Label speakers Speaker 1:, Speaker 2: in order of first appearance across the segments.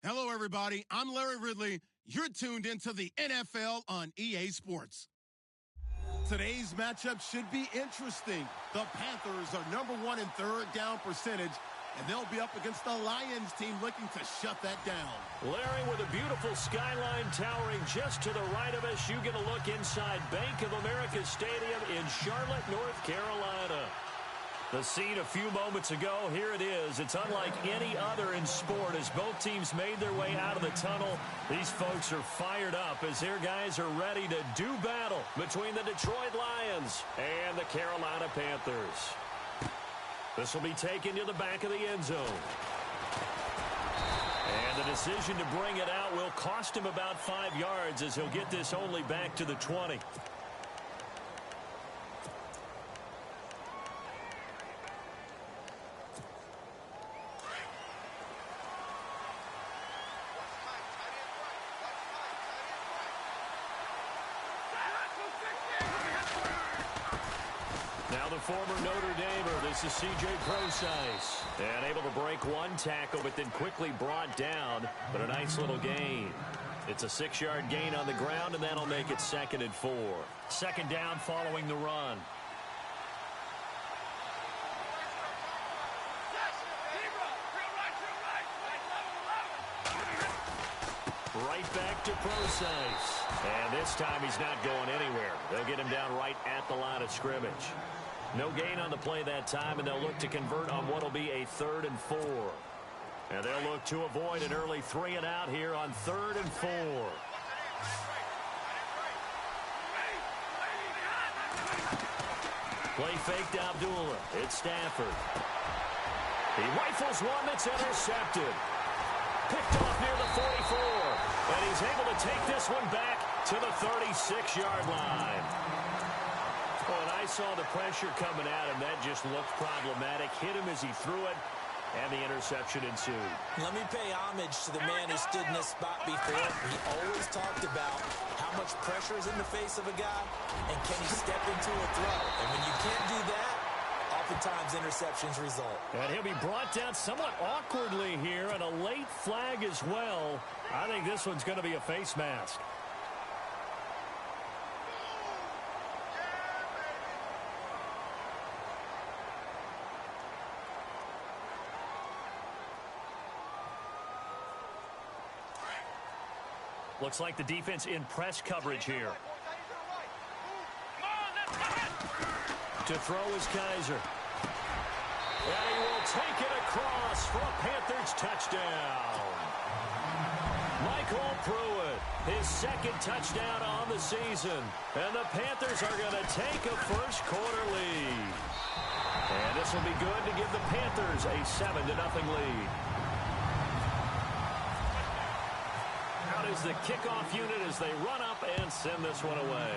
Speaker 1: Hello, everybody. I'm Larry Ridley. You're tuned into the NFL on EA Sports. Today's matchup should be interesting. The Panthers are number one in third down percentage, and they'll be up against the Lions team looking to shut that down.
Speaker 2: Larry, with a beautiful skyline towering just to the right of us, you get a look inside Bank of America Stadium in Charlotte, North Carolina. The scene a few moments ago, here it is. It's unlike any other in sport as both teams made their way out of the tunnel. These folks are fired up as their guys are ready to do battle between the Detroit Lions and the Carolina Panthers. This will be taken to the back of the end zone. And the decision to bring it out will cost him about 5 yards as he'll get this only back to the 20. Now the former Notre Damer, this is C.J. Prosise. And able to break one tackle, but then quickly brought down. But a nice little gain. It's a 6-yard gain on the ground, and that'll make it 2nd and 4. Second down following the run. Right back to Prosise. And this time he's not going anywhere. They'll get him down right at the line of scrimmage. No gain on the play that time, and they'll look to convert on what will be a 3rd and 4. And they'll look to avoid an early 3 and out here on 3rd and 4. Play fake to Abdullah. It's Stafford. He rifles one that's intercepted. Picked off near the 44. And he's able to take this one back to the 36-yard line. Oh, and I saw the pressure coming at him. That just looked problematic. Hit him as he threw it, and the interception ensued.
Speaker 3: Let me pay homage to the man who stood in this spot before. He always talked about how much pressure is in the face of a guy, and can he step into a throw. And when you can't do that, oftentimes interceptions result.
Speaker 2: And he'll be brought down somewhat awkwardly here, and a late flag as well. I think this one's going to be a face mask. Looks like the defense in press coverage here. To throw is Kaiser. And he will take it across for a Panthers touchdown. Michael Pruitt, his 2nd touchdown on the season. And the Panthers are going to take a first-quarter lead. And this will be good to give the Panthers a 7-0 lead. Out is the kickoff unit as they run up and send this one away.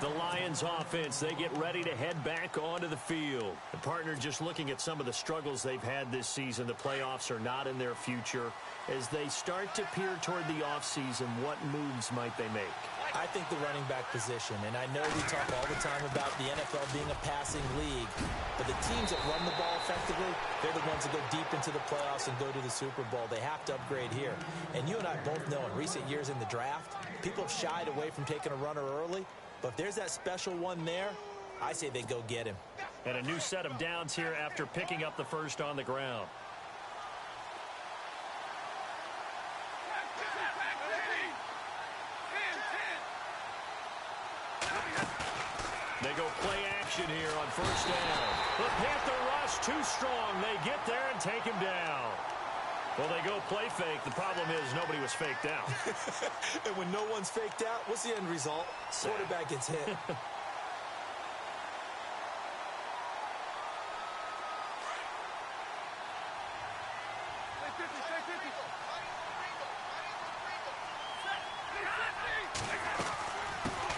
Speaker 2: The Lions offense, they get ready to head back onto the field. The partner just looking at some of the struggles they've had this season. The playoffs are not in their future. As they start to peer toward the offseason, what moves might they make?
Speaker 3: I think the running back position, and I know we talk all the time about the NFL being a passing league, but the teams that run the ball effectively, they're the ones that go deep into the playoffs and go to the Super Bowl. They have to upgrade here. And you and I both know in recent years in the draft, people have shied away from taking a runner early, but if there's that special one there, I say they go get him.
Speaker 2: And a new set of downs here after picking up the first on the ground. They go play action here on first down. The Panther rush too strong. They get there and take him down. Well, they go play fake. The problem is nobody was faked out.
Speaker 3: And when no one's faked out, what's the end result? Quarterback gets hit.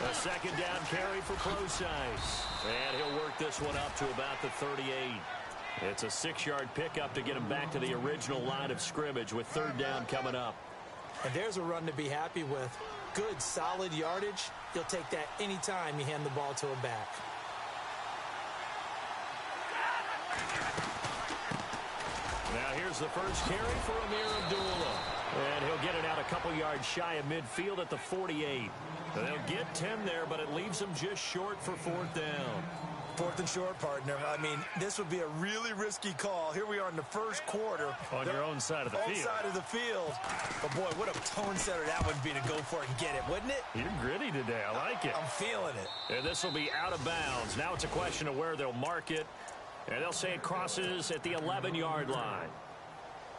Speaker 2: A 2nd down carry for Prosise. And he'll work this one up to about the 38. It's a 6-yard pickup to get him back to the original line of scrimmage with 3rd down coming up.
Speaker 3: And there's a run to be happy with. Good, solid yardage. You'll take that anytime you hand the ball to a back.
Speaker 2: Now here's the first carry for Amir Abdullah. And he'll get it out a couple yards shy of midfield at the 48. They'll get 10 there, but it leaves them just short for 4th down.
Speaker 3: 4th and short, partner. I mean, this would be a really risky call. Here we are in the first quarter.
Speaker 2: On your own side of the field.
Speaker 3: Own side of the field. But, boy, what a tone setter that would be to go for it and get it, wouldn't it?
Speaker 2: You're gritty today. I like it.
Speaker 3: I'm feeling it.
Speaker 2: And this will be out of bounds. Now it's a question of where they'll mark it. And they'll say it crosses at the 11-yard line.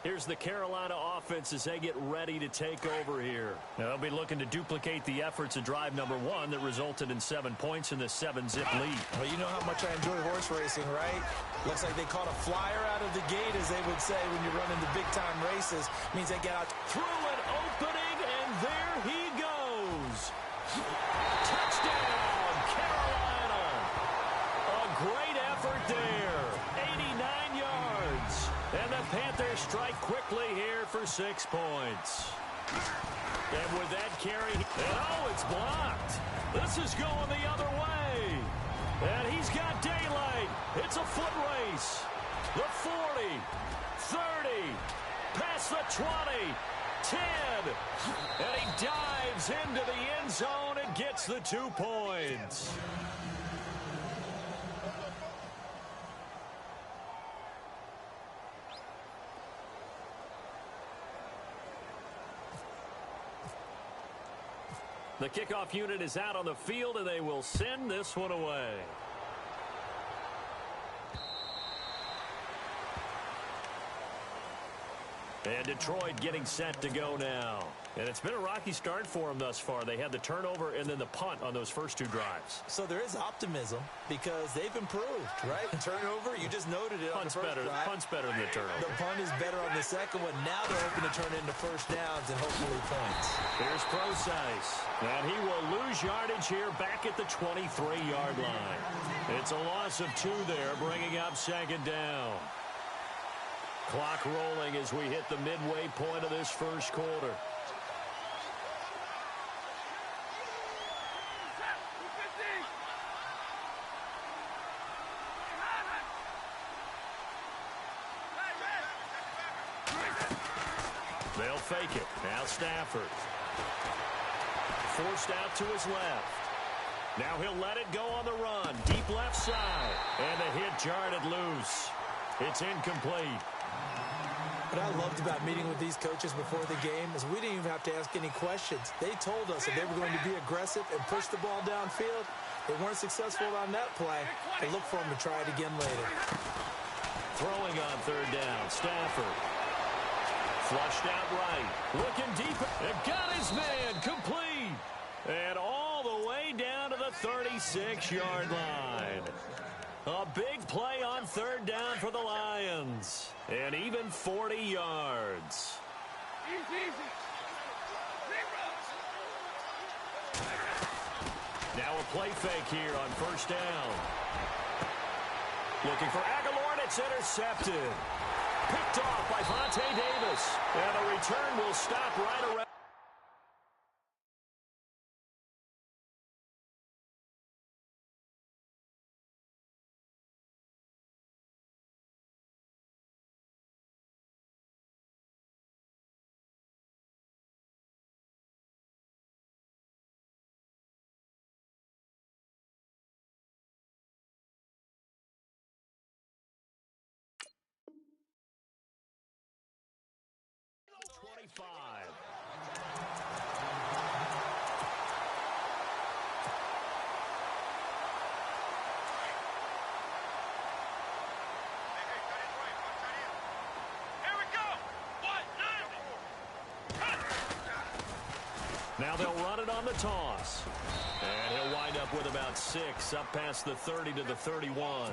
Speaker 2: Here's the Carolina offense as they get ready to take over here. Now they'll be looking to duplicate the efforts of drive number 1 that resulted in 7 points in the 7-zip lead.
Speaker 3: Well, you know how much I enjoy horse racing, right? Looks like they caught a flyer out of the gate, as they would say when you're running the big-time races. Means they get out
Speaker 2: through an opening, and there he goes. Touchdown, Carolina. A great effort there. 89 yards. And the Panthers strike quickly here for 6 points. And with that carry, and oh, it's blocked. This is going the other way. And he's got daylight. It's a foot race. The 40, 30, past the 20, 10. And he dives into the end zone and gets the 2 points. The kickoff unit is out on the field, and they will send this one away. And Detroit getting set to go now. And it's been a rocky start for them thus far. They had the turnover and then the punt on those first 2 drives.
Speaker 3: So there is optimism because they've improved, right? Turnover, you just noted it.
Speaker 2: Punt's better. Punt's better than the turnover.
Speaker 3: The punt is better on the second one. Now they're hoping to turn it into first downs and hopefully points.
Speaker 2: Here's Procise. And he will lose yardage here back at the 23-yard line. It's a loss of 2 there, bringing up 2nd down. Clock rolling as we hit the midway point of this first quarter. They'll fake it. Now Stafford. Forced out to his left. Now he'll let it go on the run. Deep left side. And the hit jarred it loose. It's incomplete.
Speaker 3: What I loved about meeting with these coaches before the game is we didn't even have to ask any questions. They told us that they were going to be aggressive and push the ball downfield. They weren't successful on that play. They look for them to try it again later.
Speaker 2: Throwing on 3rd down. Stafford. Flushed out right. Looking deep. And got his man. Complete. And all the way down to the 36-yard line. A big play on 3rd down for the Lions. And even 40 yards. Now a play fake here on 1st down. Looking for Aguilar, and it's intercepted. Picked off by Vontae Davis. And the return will stop right around. Now they'll run it on the toss. And he'll wind up with about 6 up past the 30 to the 31.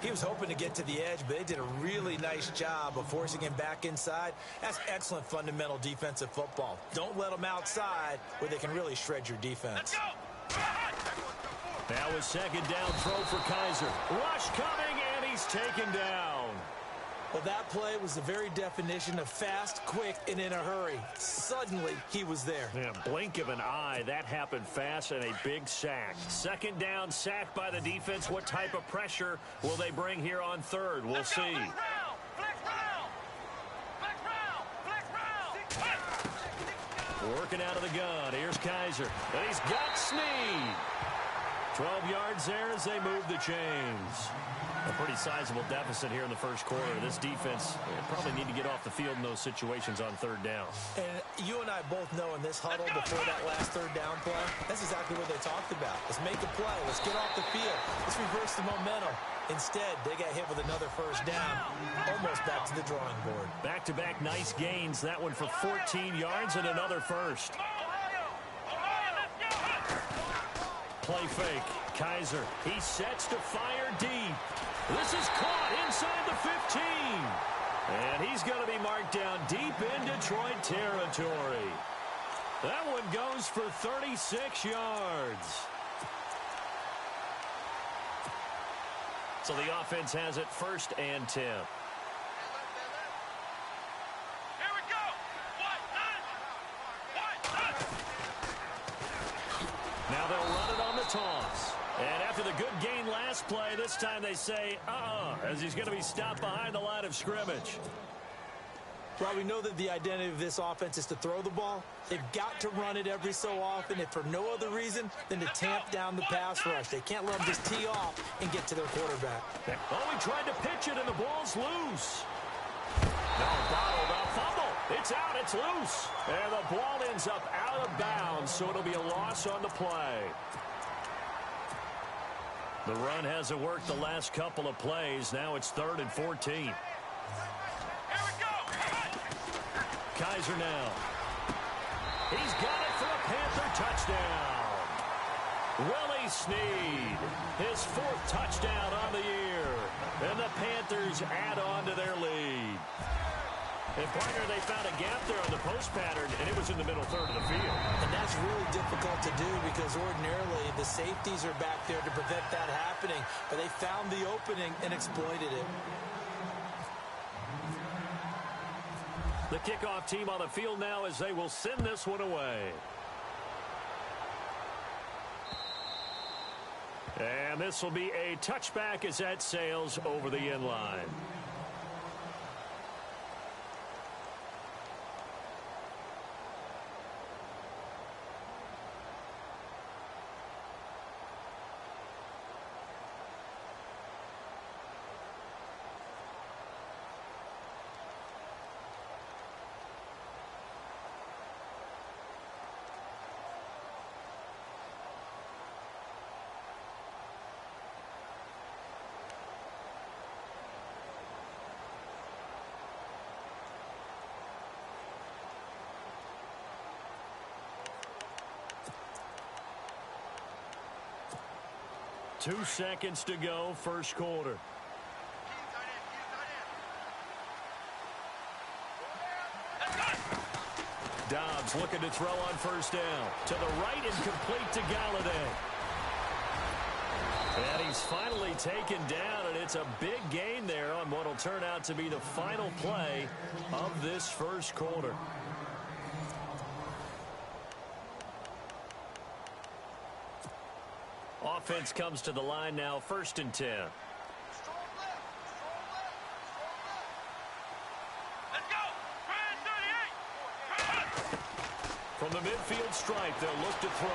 Speaker 3: He was hoping to get to the edge, but they did a really nice job of forcing him back inside. That's excellent fundamental defensive football. Don't let them outside where they can really shred your defense.
Speaker 2: Now a 2nd down throw for Kaiser. Rush coming, and he's taken down.
Speaker 3: Well, that play was the very definition of fast, quick, and in a hurry. Suddenly, he was there.
Speaker 2: Yeah, blink of an eye. That happened fast and a big sack. Second down, sack by the defense. What type of pressure will they bring here on third? We'll see. Working out of the gun. Here's Kaiser. And he's got Snead. 12 yards there as they move the chains. A pretty sizable deficit here in the first quarter. This defense probably need to get off the field in those situations on third down.
Speaker 3: And you and I both know in this huddle before that last third down play, that's exactly what they talked about. Let's make a play. Let's get off the field. Let's reverse the momentum. Instead, they got hit with another first down, almost back to the drawing board.
Speaker 2: Back-to-back nice gains. That one for 14 yards and another first. Play fake. Kaiser, he sets to fire deep. This is caught inside the 15. And he's going to be marked down deep in Detroit territory. That one goes for 36 yards. So the offense has it 1st and 10. Now they'll run it on the toss. And after the good gain last play, this time they say, as he's going to be stopped behind the line of scrimmage.
Speaker 3: Well, we know that the identity of this offense is to throw the ball. They've got to run it every so often, if for no other reason than to tamp down the pass rush. They can't let them just tee off and get to their quarterback.
Speaker 2: Oh, he tried to pitch it, and the ball's loose. No, bottled up. Fumble. It's out. It's loose. And the ball ends up out of bounds, so it'll be a loss on the play. The run hasn't worked the last couple of plays. Now it's 3rd and 14. Here we go. Kaiser now. He's got it for a Panther touchdown. Willie Snead, his 4th touchdown on the year. And the Panthers add on to their lead. And, partner, they found a gap there on the post pattern, and it was in the middle third of the field.
Speaker 3: And that's really difficult to do because ordinarily the safeties are back there to prevent that happening. But they found the opening and exploited it.
Speaker 2: The kickoff team on the field now as they will send this one away. And this will be a touchback as that sails over the end line. Two seconds to go, first quarter. Dobbs looking to throw on first down. To the right and complete to Galladay. And he's finally taken down, and it's a big gain there on what will turn out to be the final play of this first quarter. Offense comes to the line now, 1st and 10. From the midfield stripe, they'll look to throw.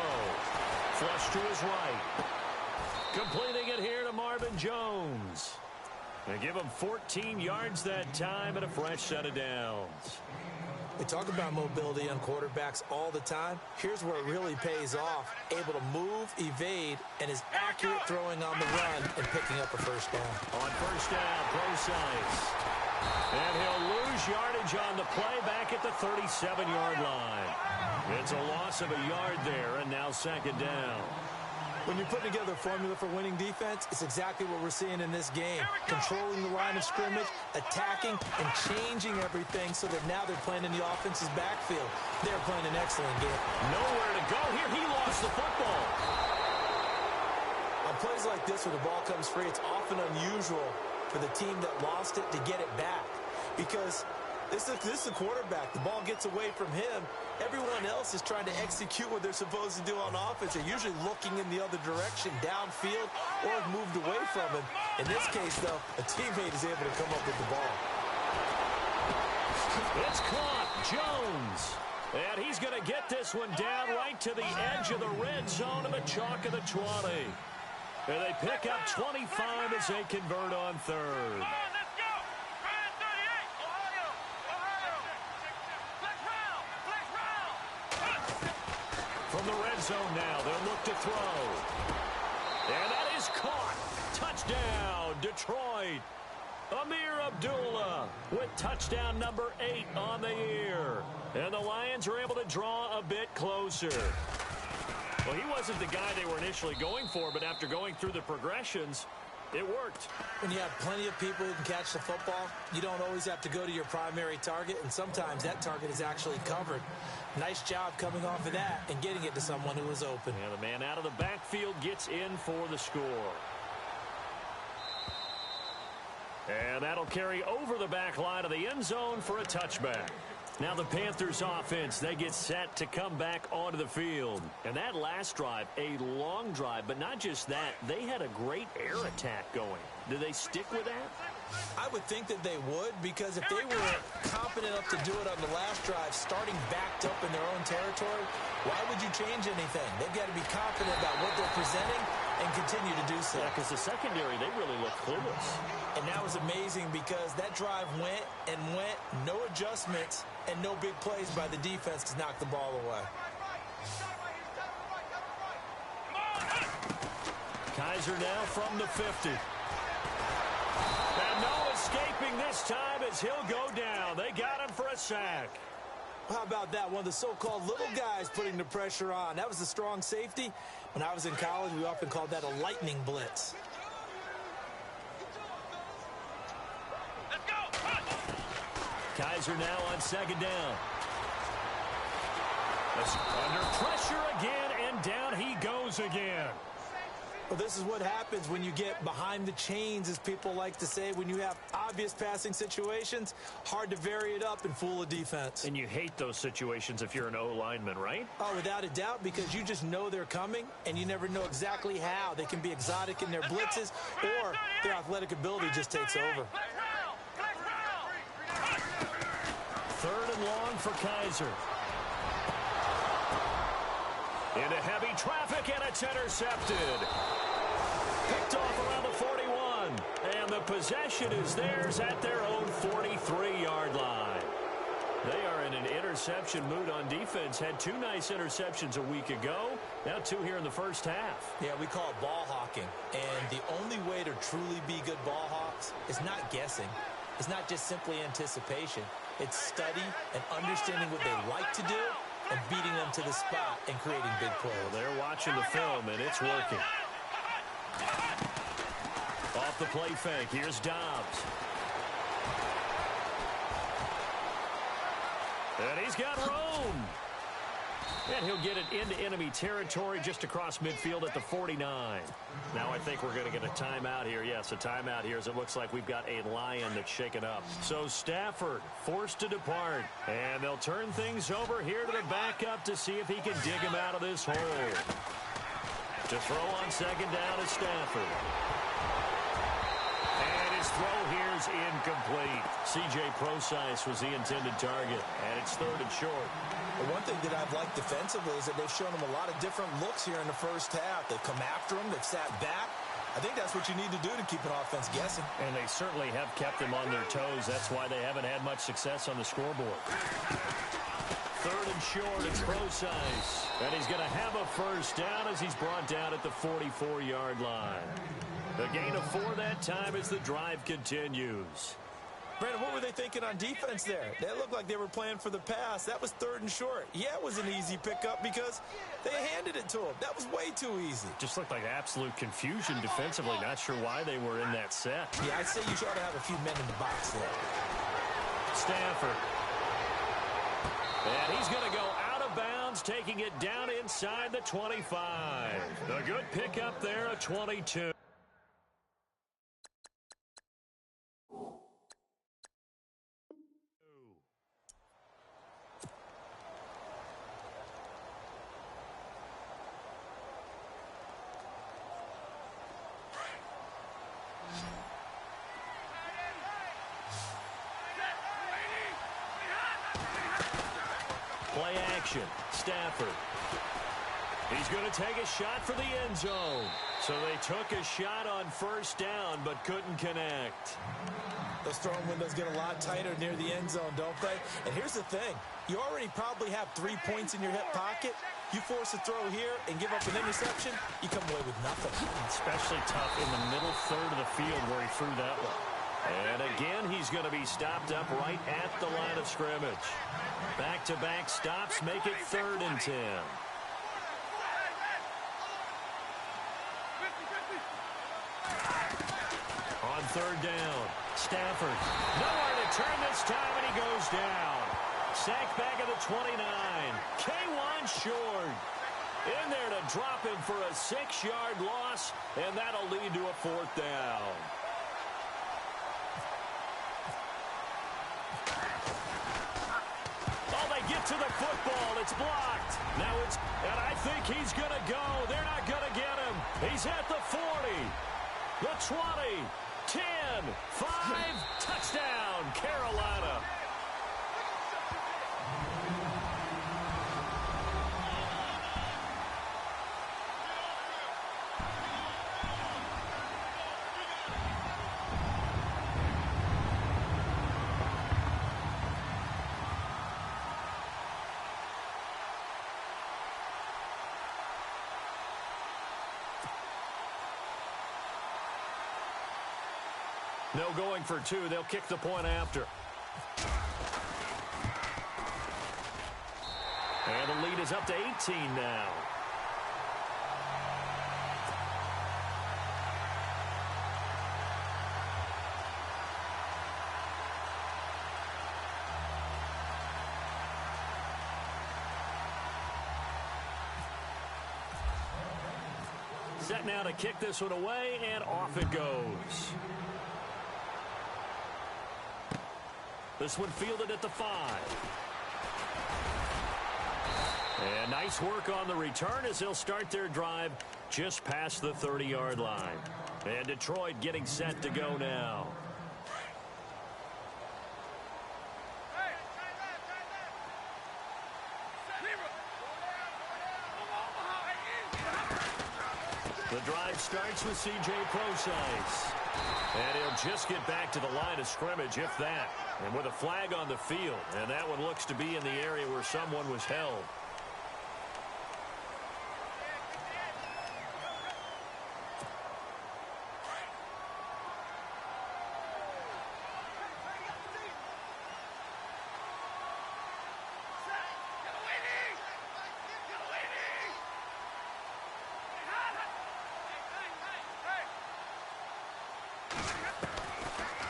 Speaker 2: Flush to his right. Completing it here to Marvin Jones. They give him 14 yards that time and a fresh set of downs.
Speaker 3: We talk about mobility on quarterbacks all the time. Here's where it really pays off. Able to move, evade, and is accurate throwing on the run and picking up a first down.
Speaker 2: On first down, Procise. And he'll lose yardage on the play back at the 37-yard line. It's a loss of a yard there, and now 2nd down.
Speaker 3: When you're putting together a formula for winning defense, it's exactly what we're seeing in this game. Controlling the line of scrimmage, attacking, and changing everything so that now they're playing in the offense's backfield. They're playing an excellent game.
Speaker 2: Nowhere to go here. He lost the football.
Speaker 3: On plays like this where the ball comes free, it's often unusual for the team that lost it to get it back. Because this is a quarterback. The ball gets away from him. Everyone else is trying to execute what they're supposed to do on offense. They're usually looking in the other direction, downfield, or have moved away from him. In this case, though, a teammate is able to come up with the ball.
Speaker 2: It's caught. Jones. And he's going to get this one down right to the edge of the red zone of the chalk of the 20. And they pick up 25 as they convert on third. From the red zone now, they'll look to throw. And that is caught. Touchdown, Detroit. Amir Abdullah with touchdown number 8 on the year. And the Lions are able to draw a bit closer. Well, he wasn't the guy they were initially going for, but after going through the progressions, it worked.
Speaker 3: When you have plenty of people who can catch the football, you don't always have to go to your primary target, and sometimes that target is actually covered. Nice job coming off of that and getting it to someone who was open.
Speaker 2: And the man out of the backfield gets in for the score. And that'll carry over the back line of the end zone for a touchback. Now the Panthers offense, they get set to come back onto the field. And that last drive, a long drive, but not just that, they had a great air attack going. Do they stick with that?
Speaker 3: I would think that they would, because if they were confident enough to do it on the last drive, starting backed up in their own territory, why would you change anything? They've got to be confident about what they're presenting and continue to do so.
Speaker 2: Yeah, because the secondary, they really look clueless.
Speaker 3: And that was amazing because that drive went and went, no adjustments, and no big plays by the defense to knock the ball away.
Speaker 2: Kaiser now from the 50. And no escaping this time as he'll go down. They got him for a sack.
Speaker 3: How about that? One of the so-called little guys putting the pressure on. That was the strong safety. When I was in college, we often called that a lightning blitz.
Speaker 2: Kaiser now on second down. Under pressure again, and down he goes again.
Speaker 3: Well, this is what happens when you get behind the chains, as people like to say. When you have obvious passing situations, hard to vary it up and fool a defense.
Speaker 2: And you hate those situations if you're an O-lineman, right?
Speaker 3: Oh, without a doubt, because you just know they're coming, and you never know exactly how. They can be exotic in their blitzes, or their athletic ability just takes over.
Speaker 2: Third and long for Kaiser. Into heavy traffic, and it's intercepted. Picked off around the 41. And the possession is theirs at their own 43-yard line. They are in an interception mood on defense. Had 2 nice interceptions a week ago. Now 2 here in the first half.
Speaker 3: Yeah, we call it ball hawking. And the only way to truly be good ball hawks is not guessing. It's not just simply anticipation. It's study and understanding what they like to do and beating them to the spot and creating big plays.
Speaker 2: Well, they're watching the film, and it's working. Off the play fake, here's Dobbs. And he's got room. And he'll get it into enemy territory just across midfield at the 49. Now I think we're going to get a timeout here. Yes, a timeout here as it looks like we've got a Lion that's shaken up. So Stafford forced to depart. And they'll turn things over here to the backup to see if he can dig him out of this hole. To throw on second down is Stafford. And his throw here is incomplete. C.J. Procise was the intended target. And it's third and short.
Speaker 3: The one thing that I've liked defensively is that they've shown them a lot of different looks here in the first half. They've come after them. They've sat back. I think that's what you need to do to keep an offense guessing.
Speaker 2: And they certainly have kept them on their toes. That's why they haven't had much success on the scoreboard. Third and short, it's Procise. And he's going to have a first down as he's brought down at the 44-yard line. A gain of 4 that time as the drive continues.
Speaker 3: Brandon, what were they thinking on defense there? They looked like they were playing for the pass. That was third and short. Yeah, it was an easy pickup because they handed it to him. That was way too easy.
Speaker 2: Just looked like absolute confusion defensively. Not sure why they were in that set.
Speaker 3: Yeah, I'd say you ought to have a few men in the box there.
Speaker 2: Stafford. And he's going to go out of bounds, taking it down inside the 25. A good pickup there, a 22. action. Stafford. He's going to take a shot for the end zone. So they took a shot on first down, but couldn't connect.
Speaker 3: Those throwing windows get a lot tighter near the end zone, don't they? And here's the thing. You already probably have 3 points in your hip pocket. You force a throw here and give up an interception, you come away with nothing.
Speaker 2: Especially tough in the middle third of the field where he threw that one. And again, he's going to be stopped up right at the line of scrimmage. Back-to-back stops make it 3rd and 10. On 3rd down, Stafford. Nowhere to turn this time, and he goes down. Sacked back at the 29. K1 short. In there to drop him for a 6-yard loss, and that'll lead to a 4th down. Oh, they get to the football. It's blocked. Now and I think he's going to go. They're not going to get him. He's at the 40. The 20, 10, 5, touchdown, Carolina. No going for 2. They'll kick the point after. And the lead is up to 18 now. Set now to kick this one away, and off it goes. This one fielded at the 5. And nice work on the return as they'll start their drive just past the 30-yard line. And Detroit getting set to go now. The drive starts with C.J. Prosise. And he'll just get back to the line of scrimmage, if that. And with a flag on the field. And that one looks to be in the area where someone was held.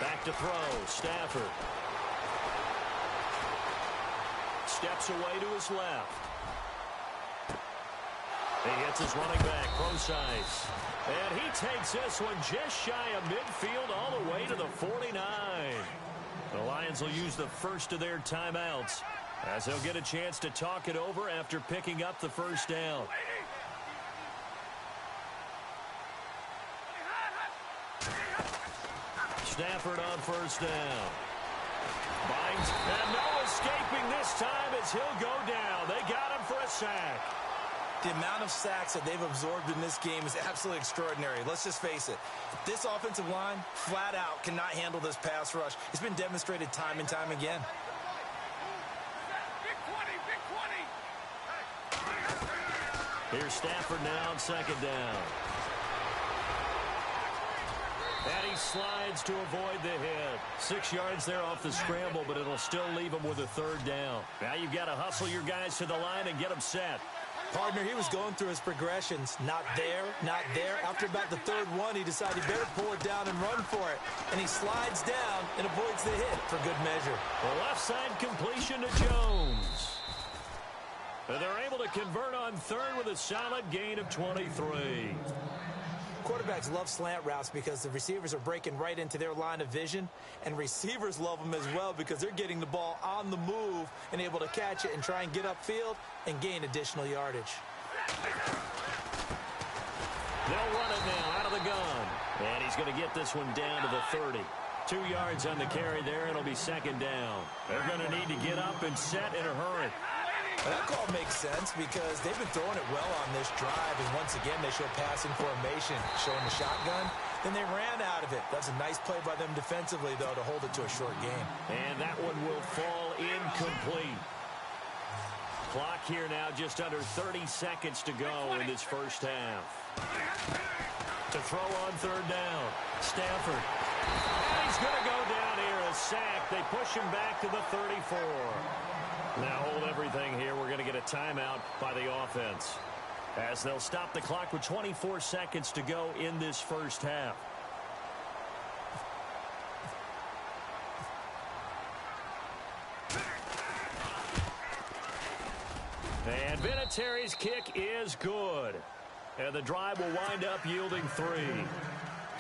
Speaker 2: Back to throw, Stafford. Steps away to his left. He hits his running back, Prosise. And he takes this one just shy of midfield all the way to the 49. The Lions will use the first of their timeouts as they'll get a chance to talk it over after picking up the first down. Stafford on first down. Binds, and no escaping this time as he'll go down. They got him for a sack.
Speaker 3: The amount of sacks that they've absorbed in this game is absolutely extraordinary. Let's just face it. This offensive line, flat out, cannot handle this pass rush. It's been demonstrated time and time again.
Speaker 2: Here's Stafford now on second down. And he slides to avoid the hit. 6 yards there off the scramble, but it'll still leave him with a third down. Now you've got to hustle your guys to the line and get them set.
Speaker 3: Partner, he was going through his progressions. Not there, not there. After about the third one, he decided he better pull it down and run for it. And he slides down and avoids the hit for good measure.
Speaker 2: The left side completion to Jones. And they're able to convert on third with a solid gain of 23.
Speaker 3: Quarterbacks love slant routes because the receivers are breaking right into their line of vision, and receivers love them as well because they're getting the ball on the move and able to catch it and try and get upfield and gain additional yardage.
Speaker 2: They'll run it now out of the gun, and he's going to get this one down to the 30. 2 yards on the carry there. It'll be second down. They're going to need to get up and set in a hurry.
Speaker 3: Well, that call makes sense because they've been throwing it well on this drive, and once again they show passing formation, showing the shotgun. Then they ran out of it. That's a nice play by them defensively, though, to hold it to a short game.
Speaker 2: And that one will fall incomplete. Clock here now, just under 30 seconds to go in this first half. To throw on third down, Stafford. And he's going to go down here, a sack. They push him back to the 34. Now hold everything here. We're going to get a timeout by the offense, as they'll stop the clock with 24 seconds to go in this first half. And Vinatieri's kick is good. And the drive will wind up yielding 3.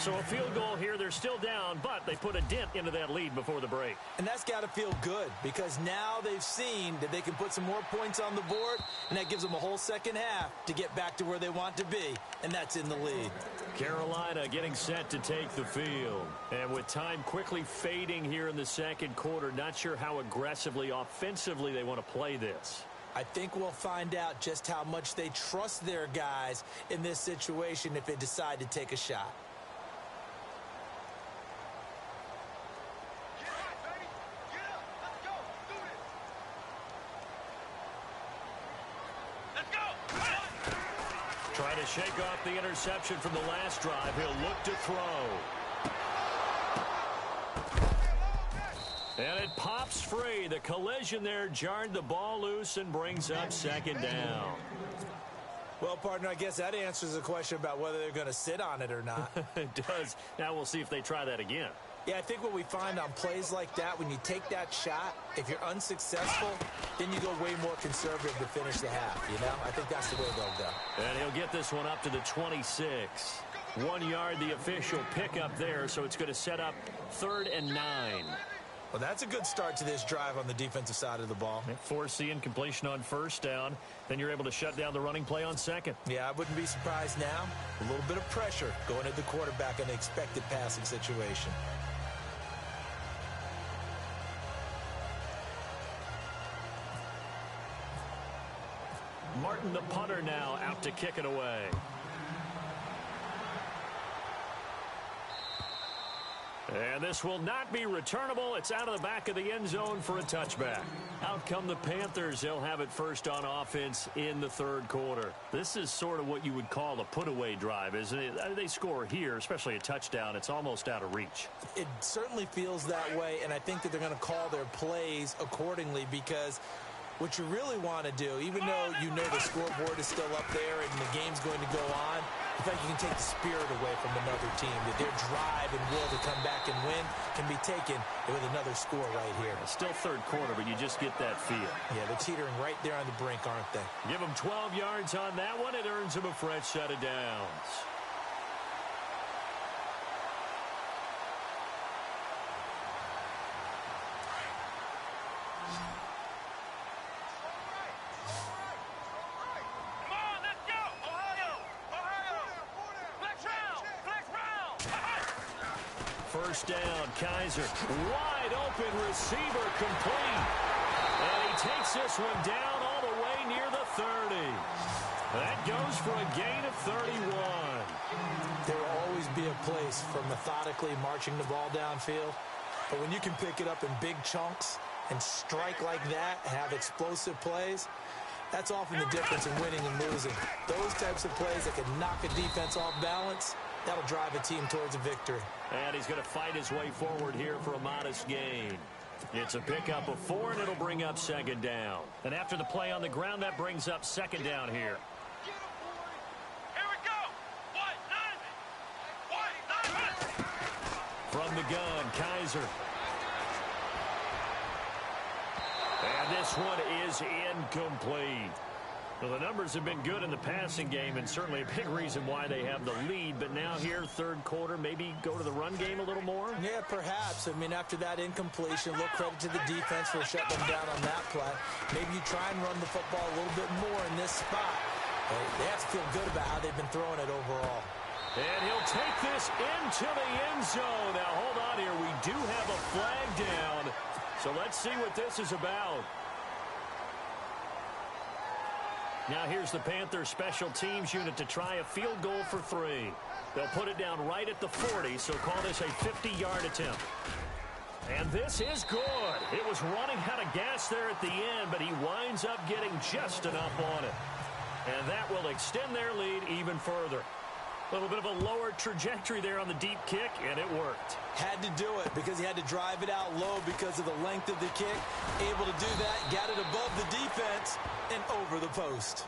Speaker 2: So a field goal here. They're still down, but they put a dent into that lead before the break.
Speaker 3: And that's got to feel good because now they've seen that they can put some more points on the board, and that gives them a whole second half to get back to where they want to be, and that's in the lead.
Speaker 2: Carolina getting set to take the field. And with time quickly fading here in the second quarter, not sure how aggressively, offensively they want to play this.
Speaker 3: I think we'll find out just how much they trust their guys in this situation if they decide to take a shot.
Speaker 2: Trying to shake off the interception from the last drive. He'll look to throw. And it pops free. The collision there jarred the ball loose and brings up second down.
Speaker 3: Well, partner, I guess that answers the question about whether they're going to sit on it or not.
Speaker 2: It does. Now we'll see if they try that again.
Speaker 3: Yeah, I think what we find on plays like that, when you take that shot, if you're unsuccessful, then you go way more conservative to finish the half, you know? I think that's the way they'll go.
Speaker 2: And he'll get this one up to the 26. 1 yard, the official pickup there, so it's going to set up 3rd and 9.
Speaker 3: Well, that's a good start to this drive on the defensive side of the ball.
Speaker 2: Force the incompletion on first down. Then you're able to shut down the running play on second.
Speaker 3: Yeah, I wouldn't be surprised now. A little bit of pressure going at the quarterback in an expected passing situation.
Speaker 2: Martin, the punter, now out to kick it away. And this will not be returnable. It's out of the back of the end zone for a touchback. Out come the Panthers. They'll have it first on offense in the third quarter. This is sort of what you would call a put-away drive, isn't it? They score here, especially a touchdown. It's almost out of reach.
Speaker 3: It certainly feels that way, and I think that they're going to call their plays accordingly because what you really want to do, even though you know the scoreboard is still up there and the game's going to go on, I think you can take the spirit away from another team, that their drive and will to come back and win can be taken with another score right here.
Speaker 2: Still third quarter, but you just get that feel.
Speaker 3: Yeah, they're teetering right there on the brink, aren't they?
Speaker 2: Give them 12 yards on that one. It earns them a fresh set of downs. First down, Kaiser. Wide open receiver, complete. And he takes this one down all the way near the 30. That goes for a gain of 31.
Speaker 3: There will always be a place for methodically marching the ball downfield. But when you can pick it up in big chunks and strike like that, have explosive plays, that's often the difference in winning and losing. Those types of plays that can knock a defense off balance, that'll drive a team towards a victory.
Speaker 2: And he's going to fight his way forward here for a modest gain. It's a pickup of 4, and it'll bring up second down. And after the play on the ground, that brings up second down here.
Speaker 4: Here we go.
Speaker 2: From the gun, Kaiser. And this one is incomplete. Well, the numbers have been good in the passing game, and certainly a big reason why they have the lead. But now here, third quarter, maybe go to the run game a little more?
Speaker 3: Yeah, perhaps. I mean, after that incompletion, a little credit to the defense for shutting them down on that play. Maybe you try and run the football a little bit more in this spot. They have to feel good about how they've been throwing it overall.
Speaker 2: And he'll take this into the end zone. Now, hold on here. We do have a flag down. So let's see what this is about. Now here's the Panthers special teams unit to try a field goal for 3. They'll put it down right at the 40, so call this a 50-yard attempt. And this is good. It was running out of gas there at the end, but he winds up getting just enough on it. And that will extend their lead even further. A little bit of a lower trajectory there on the deep kick, and it worked.
Speaker 3: Had to do it because he had to drive it out low because of the length of the kick. Able to do that, got it above the defense and over the post.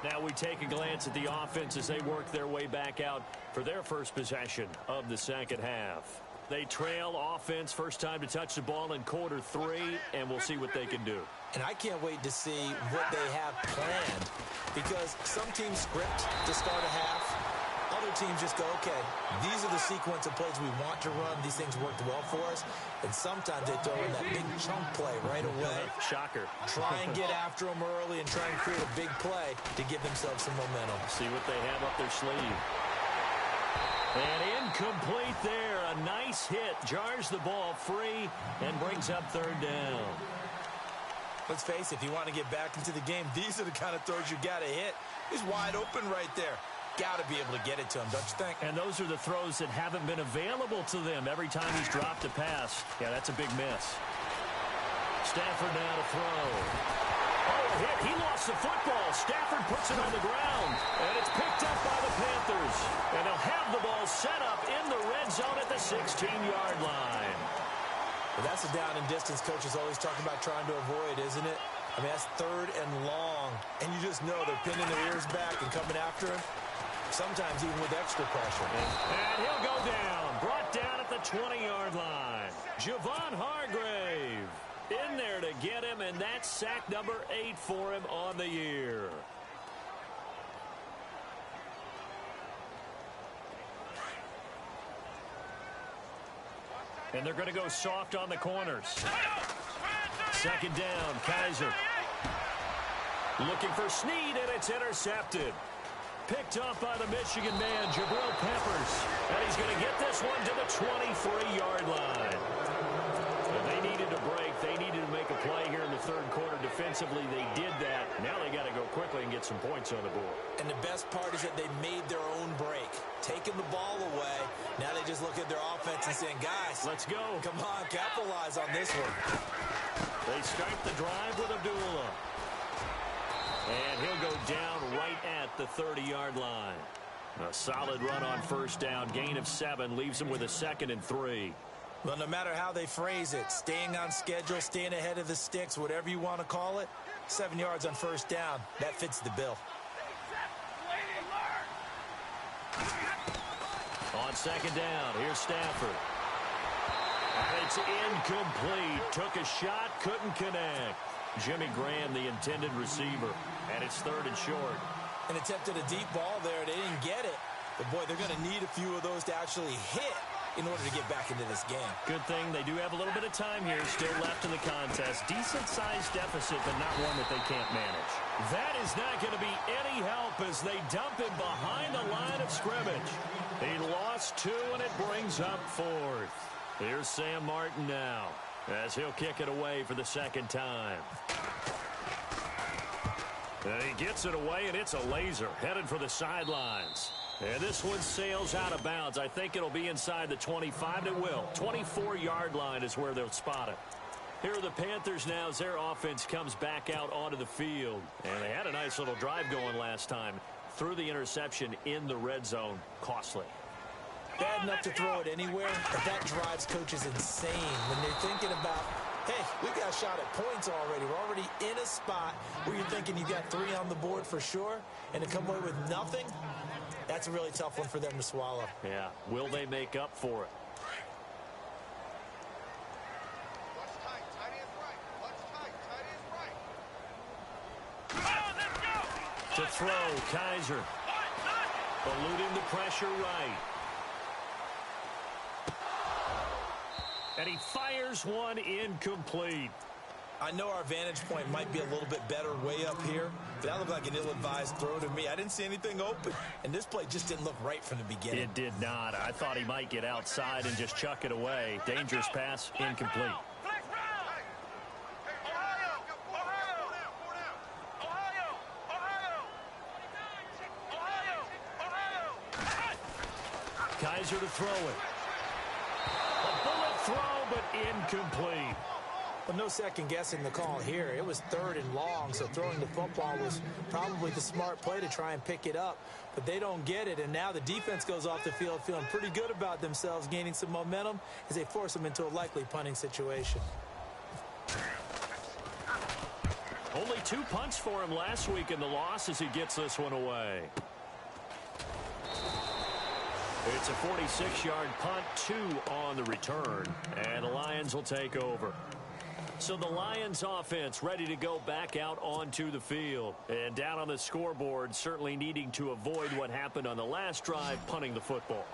Speaker 2: Now we take a glance at the offense as they work their way back out for their first possession of the second half. They trail offense, first time to touch the ball in quarter 3, and we'll see what they can do.
Speaker 3: And I can't wait to see what they have planned because some teams script to start a half. Other teams just go, okay, these are the sequence of plays we want to run. These things worked well for us. And sometimes they throw in that big chunk play right away.
Speaker 2: Shocker.
Speaker 3: Try and get after them early and try and create a big play to give themselves some momentum.
Speaker 2: See what they have up their sleeve. And incomplete there. A nice hit. Jars the ball free and brings up third down.
Speaker 3: Let's face it, if you want to get back into the game, these are the kind of throws you got to hit. He's wide open right there. Got to be able to get it to him, don't you think?
Speaker 2: And those are the throws that haven't been available to them every time he's dropped a pass. Yeah, that's a big miss. Stafford now to throw. Oh, a hit. He lost the football. Stafford puts it on the ground. And it's picked up by the Panthers. And they'll have the ball set up in the red zone at the 16-yard line.
Speaker 3: Well, that's a down and distance coaches always talking about trying to avoid, isn't it? I mean, that's third and long. And you just know they're pinning their ears back and coming after him. Sometimes even with extra pressure.
Speaker 2: And he'll go down. Brought down at the 20-yard line. Javon Hargrave in there to get him, and that's sack number 8 for him on the year. And they're going to go soft on the corners. Second down, Kaiser. Looking for Snead, and it's intercepted. Picked up by the Michigan man, Jabril Peppers. And he's going to get this one to the 23-yard line. And they needed a break. They needed to make a play here in the third quarter. Defensively, they did that. Now they got to go quickly and get some points on the board.
Speaker 3: And the best part is that they made their own break. Taking the ball away. Now they just look at their offense and saying, guys,
Speaker 2: let's go.
Speaker 3: Come on, capitalize on this one.
Speaker 2: They start the drive with Abdullah. And he'll go down right at the 30-yard line. A solid run on first down. Gain of 7 leaves him with a 2nd and 3.
Speaker 3: Well, no matter how they phrase it, staying on schedule, staying ahead of the sticks, whatever you want to call it, 7 yards on first down, that fits the bill.
Speaker 2: On second down, here's Stafford. And it's incomplete. Took a shot, couldn't connect. Jimmy Graham, the intended receiver. And it's 3rd and short.
Speaker 3: And attempted a deep ball there. They didn't get it. But, boy, they're going to need a few of those to actually hit in order to get back into this game.
Speaker 2: Good thing they do have a little bit of time here still left in the contest. Decent-sized deficit, but not one that they can't manage. That is not going to be any help as they dump him behind the line of scrimmage. He lost 2, and it brings up 4th. Here's Sam Martin now as he'll kick it away for the second time. And he gets it away, and it's a laser headed for the sidelines. And this one sails out of bounds. I think it'll be inside the 25, and it will. 24-yard line is where they'll spot it. Here are the Panthers now as their offense comes back out onto the field. And they had a nice little drive going last time. Threw the interception in the red zone. Costly.
Speaker 3: Bad enough to throw it anywhere, but that drives coaches insane when they're thinking about, hey, we got a shot at points already. We're already in a spot where you're thinking you got 3 on the board for sure, and to come away with nothing, that's a really tough one for them to swallow.
Speaker 2: Yeah, will they make up for it?
Speaker 4: Watch tight, tight end right. Watch tight, tight end right. Oh, let's go!
Speaker 2: To throw, Kaiser. Eluding the pressure right. And he fires one incomplete.
Speaker 3: I know our vantage point might be a little bit better way up here, but that looked like an ill-advised throw to me. I didn't see anything open, and this play just didn't look right from the beginning.
Speaker 2: It did not. I thought he might get outside and just chuck it away. Dangerous pass, incomplete. throw it. A bullet throw, but incomplete.
Speaker 3: But no second guessing the call here. It was 3rd and long, so throwing the football was probably the smart play to try and pick it up. But they don't get it, and now the defense goes off the field feeling pretty good about themselves, gaining some momentum as they force them into a likely punting situation.
Speaker 2: Only 2 punts for him last week in the loss as he gets this one away. It's a 46-yard punt, 2 on the return, and the Lions will take over. So the Lions offense ready to go back out onto the field. And down on the scoreboard, certainly needing to avoid what happened on the last drive, punting the football.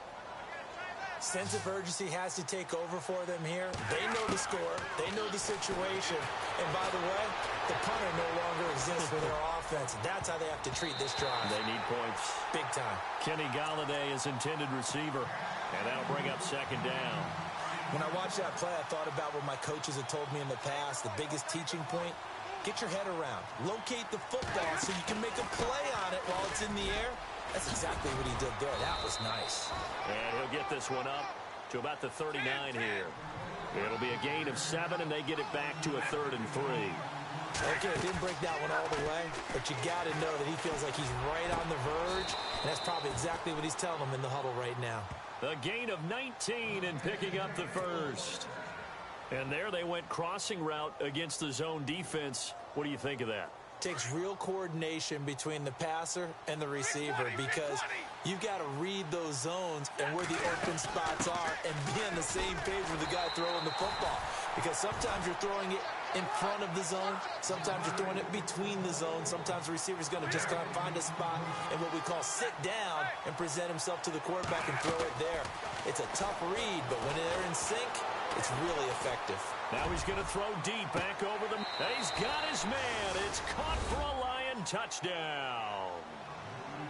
Speaker 3: Sense of urgency has to take over for them here. They know the score. They know the situation. And by the way, the punter no longer exists for their offense. That's how they have to treat this drive.
Speaker 2: They need points.
Speaker 3: Big time.
Speaker 2: Kenny Galladay is intended receiver. And that'll bring up 2nd down.
Speaker 3: When I watched that play, I thought about what my coaches had told me in the past. The biggest teaching point, get your head around. Locate the football so you can make a play on it while it's in the air. That's exactly what he did there. That was nice.
Speaker 2: And he'll get this one up to about the 39 here. It'll be a gain of 7, and they get it back to a 3rd and 3.
Speaker 3: Okay, didn't break that one all the way, but you got to know that he feels like he's right on the verge, and that's probably exactly what he's telling them in the huddle right now.
Speaker 2: A gain of 19 and picking up the 1st. And there they went crossing route against the zone defense. What do you think of that?
Speaker 3: Takes real coordination between the passer and the receiver because you've got to read those zones and where the open spots are and be on the same page with the guy throwing the football. Because sometimes you're throwing it in front of the zone. Sometimes you're throwing it between the zones. Sometimes the receiver's going to just kind of find a spot and what we call sit down and present himself to the quarterback and throw it there. It's a tough read, but when they're in sync, it's really effective.
Speaker 2: Now he's going to throw deep back over them. He's got his man. It's caught for a Lion touchdown.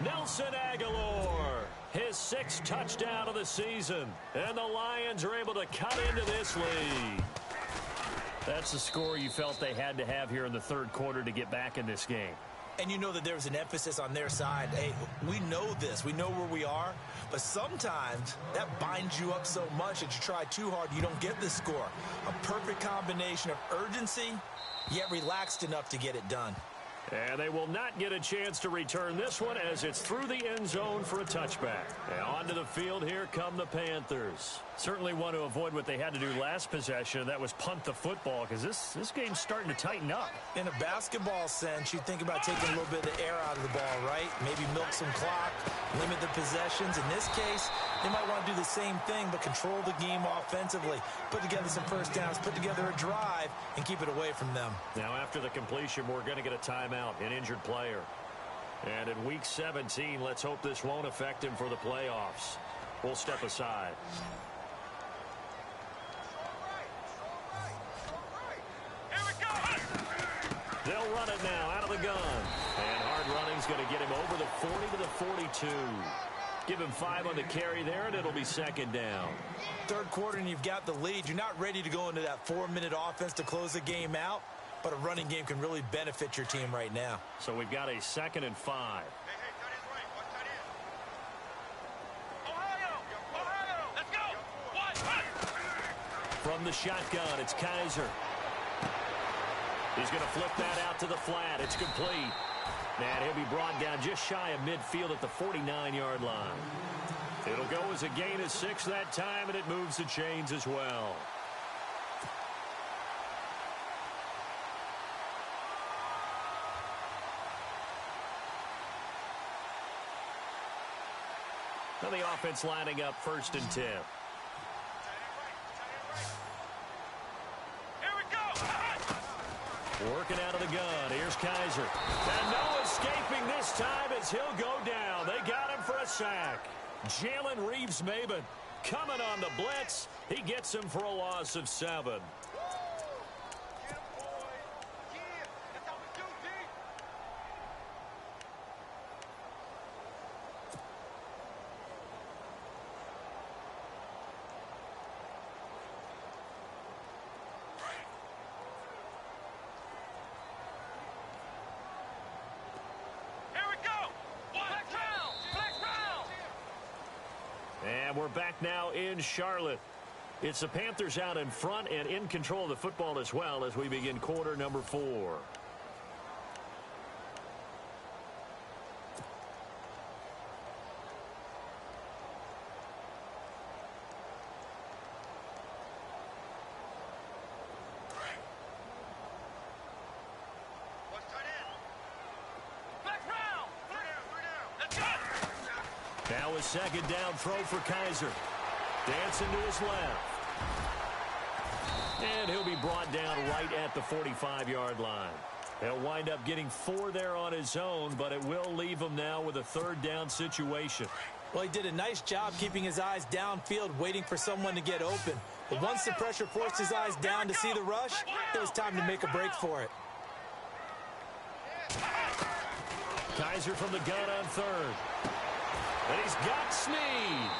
Speaker 2: Nelson Aguilar, his 6th touchdown of the season. And the Lions are able to cut into this lead. That's the score you felt they had to have here in the 3rd quarter to get back in this game.
Speaker 3: And you know that there's an emphasis on their side. Hey, we know this. We know where we are. But sometimes that binds you up so much that you try too hard, you don't get the score. A perfect combination of urgency, yet relaxed enough to get it done.
Speaker 2: And they will not get a chance to return this one as it's through the end zone for a touchback. And onto the field, here come the Panthers. Certainly want to avoid what they had to do last possession. That was punt the football because this game's starting to tighten up.
Speaker 3: In a basketball sense, you think about taking a little bit of the air out of the ball, right? Maybe milk some clock, limit the possessions. In this case, they might want to do the same thing but control the game offensively. Put together some first downs, put together a drive, and keep it away from them.
Speaker 2: Now after the completion, we're going to get a timeout, an injured player. And in Week 17, let's hope this won't affect him for the playoffs. We'll step aside. They'll run it now out of the gun. And hard running's going to get him over the 40 to the 42. Give him 5 on the carry there, and it'll be 2nd down.
Speaker 3: 3rd quarter, and you've got the lead. You're not ready to go into that 4-minute offense to close the game out, but a running game can really benefit your team right now.
Speaker 2: So we've got a 2nd and 5. From the shotgun, it's Kaiser. He's going to flip that out to the flat. It's complete. And he'll be brought down just shy of midfield at the 49-yard line. It'll go as a gain of 6 that time, and it moves the chains as well. Now the offense lining up 1st and 10. Working out of the gun. Here's Kaiser. And no escaping this time as he'll go down. They got him for a sack. Jalen Reeves-Maben coming on the blitz. He gets him for a loss of 7. And we're back now in Charlotte. It's the Panthers out in front and in control of the football as well as we begin quarter number 4. Now a second down throw for Kaiser. Dancing to his left. And he'll be brought down right at the 45-yard line. He'll wind up getting 4 there on his own, but it will leave him now with a third down situation.
Speaker 3: Well, he did a nice job keeping his eyes downfield, waiting for someone to get open. But once the pressure forced his eyes down to see the rush, it was time to make a break for it.
Speaker 2: Kaiser from the gun on third. And he's got Snead.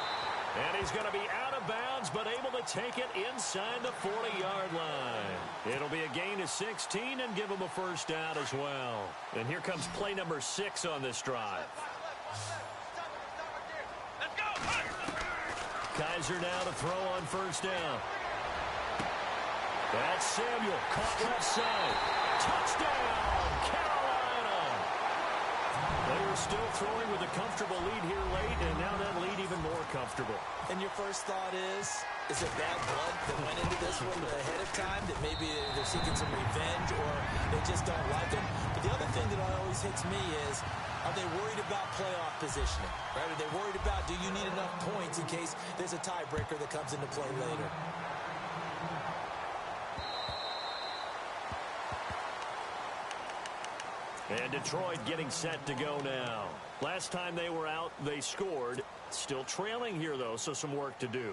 Speaker 2: And he's going to be out of bounds, but able to take it inside the 40-yard line. It'll be a gain of 16 and give him a first down as well. And here comes play number 6 on this drive. Kaiser now to throw on first down. That's Samuel, caught left side. Touchdown, Carolina! They were still throwing with a comfortable lead here late, and now that lead even more comfortable.
Speaker 3: And your first thought is it bad blood that went into this one ahead of time, that maybe they're seeking some revenge or they just don't like him? But the other thing that always hits me is, are they worried about playoff positioning? Right? Are they worried about, do you need enough points in case there's a tiebreaker that comes into play later?
Speaker 2: And Detroit getting set to go now. Last time they were out, they scored. Still trailing here, though, so some work to do.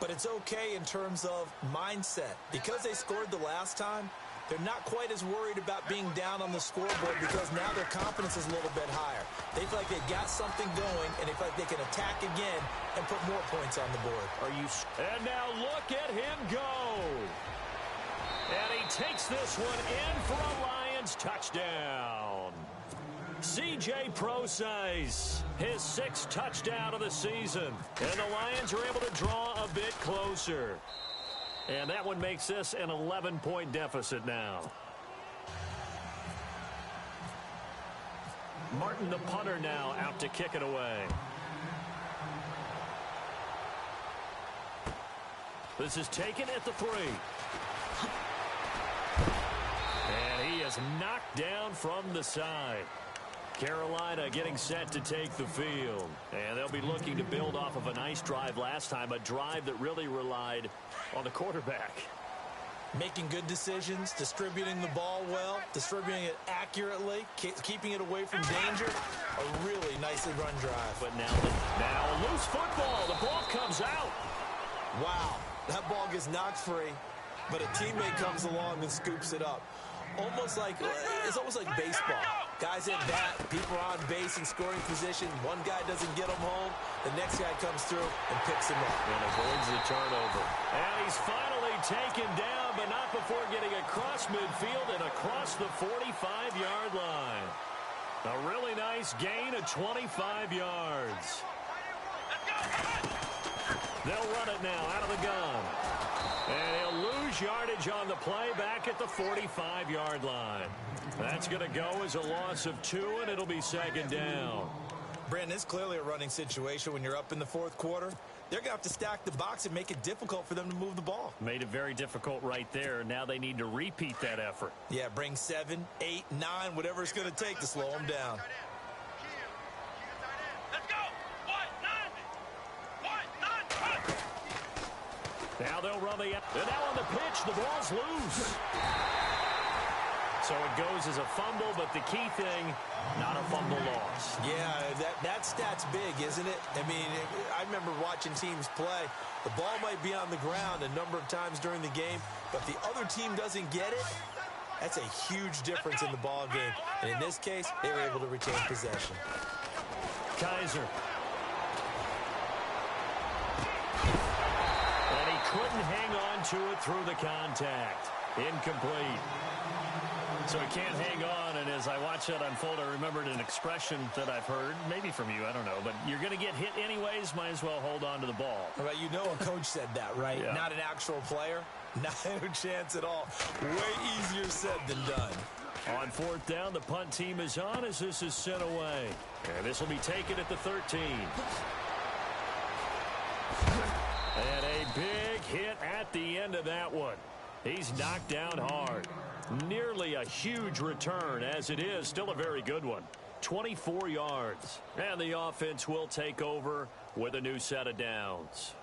Speaker 3: But it's okay in terms of mindset. Because they scored the last time, they're not quite as worried about being down on the scoreboard because now their confidence is a little bit higher. They feel like they've got something going, and they feel like they can attack again and put more points on the board.
Speaker 2: And now look at him go. And he takes this one in for a Lions touchdown. C.J. Prosise, his 6th touchdown of the season. And the Lions are able to draw a bit closer. And that one makes this an 11-point deficit now. Martin, the punter, now out to kick it away. This is taken at the 3. And he is knocked down from the side. Carolina getting set to take the field. And they'll be looking to build off of a nice drive last time, a drive that really relied on the quarterback.
Speaker 3: Making good decisions, distributing the ball well, distributing it accurately, keeping it away from danger. A really nicely run drive.
Speaker 2: But now loose football. The ball comes out.
Speaker 3: Wow, that ball gets knocked free, but a teammate comes along and scoops it up. It's almost like baseball. Guys at bat, people are on base in scoring position. One guy doesn't get him home. The next guy comes through and picks him up.
Speaker 2: And avoids the turnover. And he's finally taken down, but not before getting across midfield and across the 45-yard line. A really nice gain of 25 yards. They'll run it now out of the gun. And he'll lose yardage on the play back at the 45-yard line. That's going to go as a loss of 2, and it'll be second down.
Speaker 3: Brandon, it's clearly a running situation when you're up in the fourth quarter. They're going to have to stack the box and make it difficult for them to move the ball.
Speaker 2: Made it very difficult right there. Now they need to repeat that effort.
Speaker 3: Yeah, bring 7, 8, 9, whatever it's going to take to slow them down.
Speaker 2: Now they'll run and now on the pitch, the ball's loose. So it goes as a fumble, but the key thing, not a fumble loss.
Speaker 3: Yeah, that stat's big, isn't it? I mean, I remember watching teams play. The ball might be on the ground a number of times during the game, but the other team doesn't get it. That's a huge difference in the ball game. And in this case, they were able to retain possession.
Speaker 2: Kaiser. Couldn't hang on to it through the contact. Incomplete. So he can't hang on, and as I watch that unfold, I remembered an expression that I've heard, maybe from you, I don't know, but you're going to get hit anyways, might as well hold on to the ball.
Speaker 3: Right, you know a coach said that, right?
Speaker 2: Yeah.
Speaker 3: Not an actual player. Not a chance at all. Way easier said than done.
Speaker 2: On fourth down, the punt team is on as this is sent away. And this will be taken at the 13. And a big hit at the end of that one. He's knocked down hard. Nearly a huge return, as it is still a very good one. 24 yards. And the offense will take over with a new set of downs.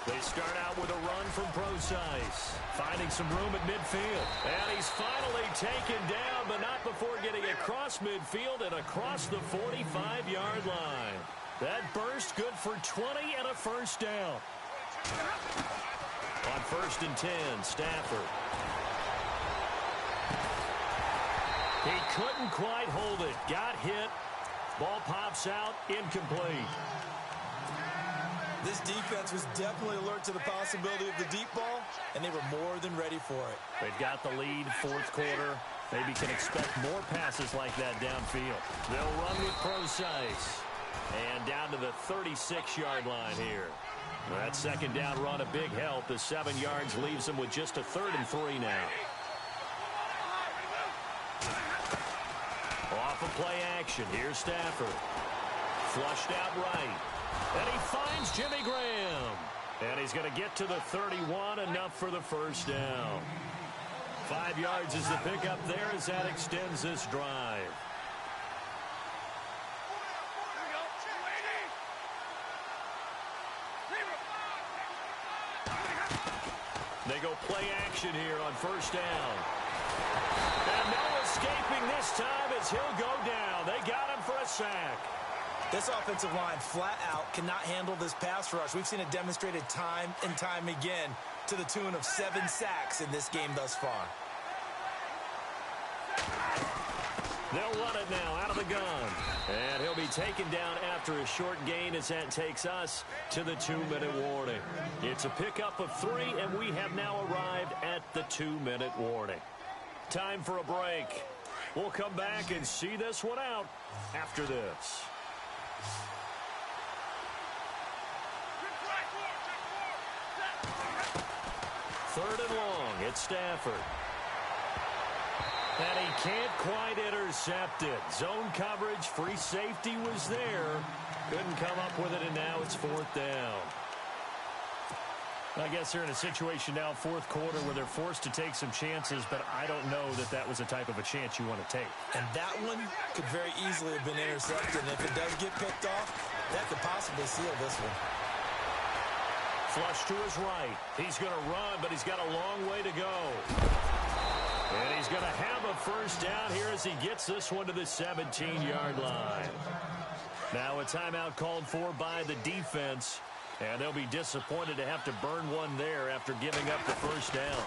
Speaker 2: They start out with a run from Procise, finding some room at midfield. And he's finally taken down, but not before getting across midfield and across the 45-yard line. That burst good for 20 and a first down. On 1st and 10, Stafford. He couldn't quite hold it. Got hit. Ball pops out, incomplete.
Speaker 3: This defense was definitely alert to the possibility of the deep ball, and they were more than ready for it.
Speaker 2: They've got the lead, fourth quarter. Maybe can expect more passes like that downfield. They'll run with Procise. And down to the 36-yard line here. That second down run a big help. The 7 yards leaves them with just a 3rd and 3 now. Off of play action. Here's Stafford. Flushed out right. And he finds Jimmy Graham. And he's going to get to the 31, enough for the first down. 5 yards is the pickup there as that extends this drive. They go play action here on first down. And no escaping this time as he'll go down. They got him for a sack.
Speaker 3: This offensive line flat out cannot handle this pass rush. We've seen it demonstrated time and time again to the tune of 7 sacks in this game thus far.
Speaker 2: They'll run it now out of the gun. And he'll be taken down after a short gain as that takes us to the 2-minute warning. It's a pickup of 3, and we have now arrived at the 2-minute warning. Time for a break. We'll come back and see this one out after this. 3rd and long. It's Stafford. And he can't quite intercept it. Zone coverage, free safety was there. Couldn't come up with it, and now it's 4th down. I guess they're in a situation now, 4th quarter, where they're forced to take some chances, but I don't know that that was the type of a chance you want to take.
Speaker 3: And that one could very easily have been intercepted, and if it does get picked off, that could possibly seal this one.
Speaker 2: Flush to his right. He's going to run, but he's got a long way to go. And he's going to have a first down here as he gets this one to the 17-yard line. Now a timeout called for by the defense. And they'll be disappointed to have to burn one there after giving up the first down.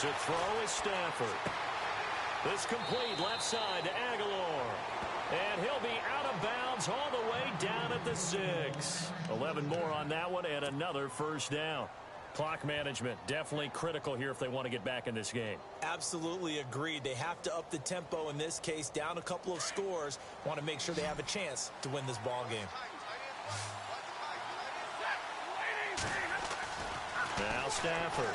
Speaker 2: To throw is Stafford. This complete left side to Aguilar. And he'll be out of bounds all the way down at the 6. 11 more on that one and another first down. Clock management definitely critical here if they want to get back in this game.
Speaker 3: Absolutely agreed. They have to up the tempo in this case, down a couple of scores. Want to make sure they have a chance to win this ball game.
Speaker 2: Now Stafford.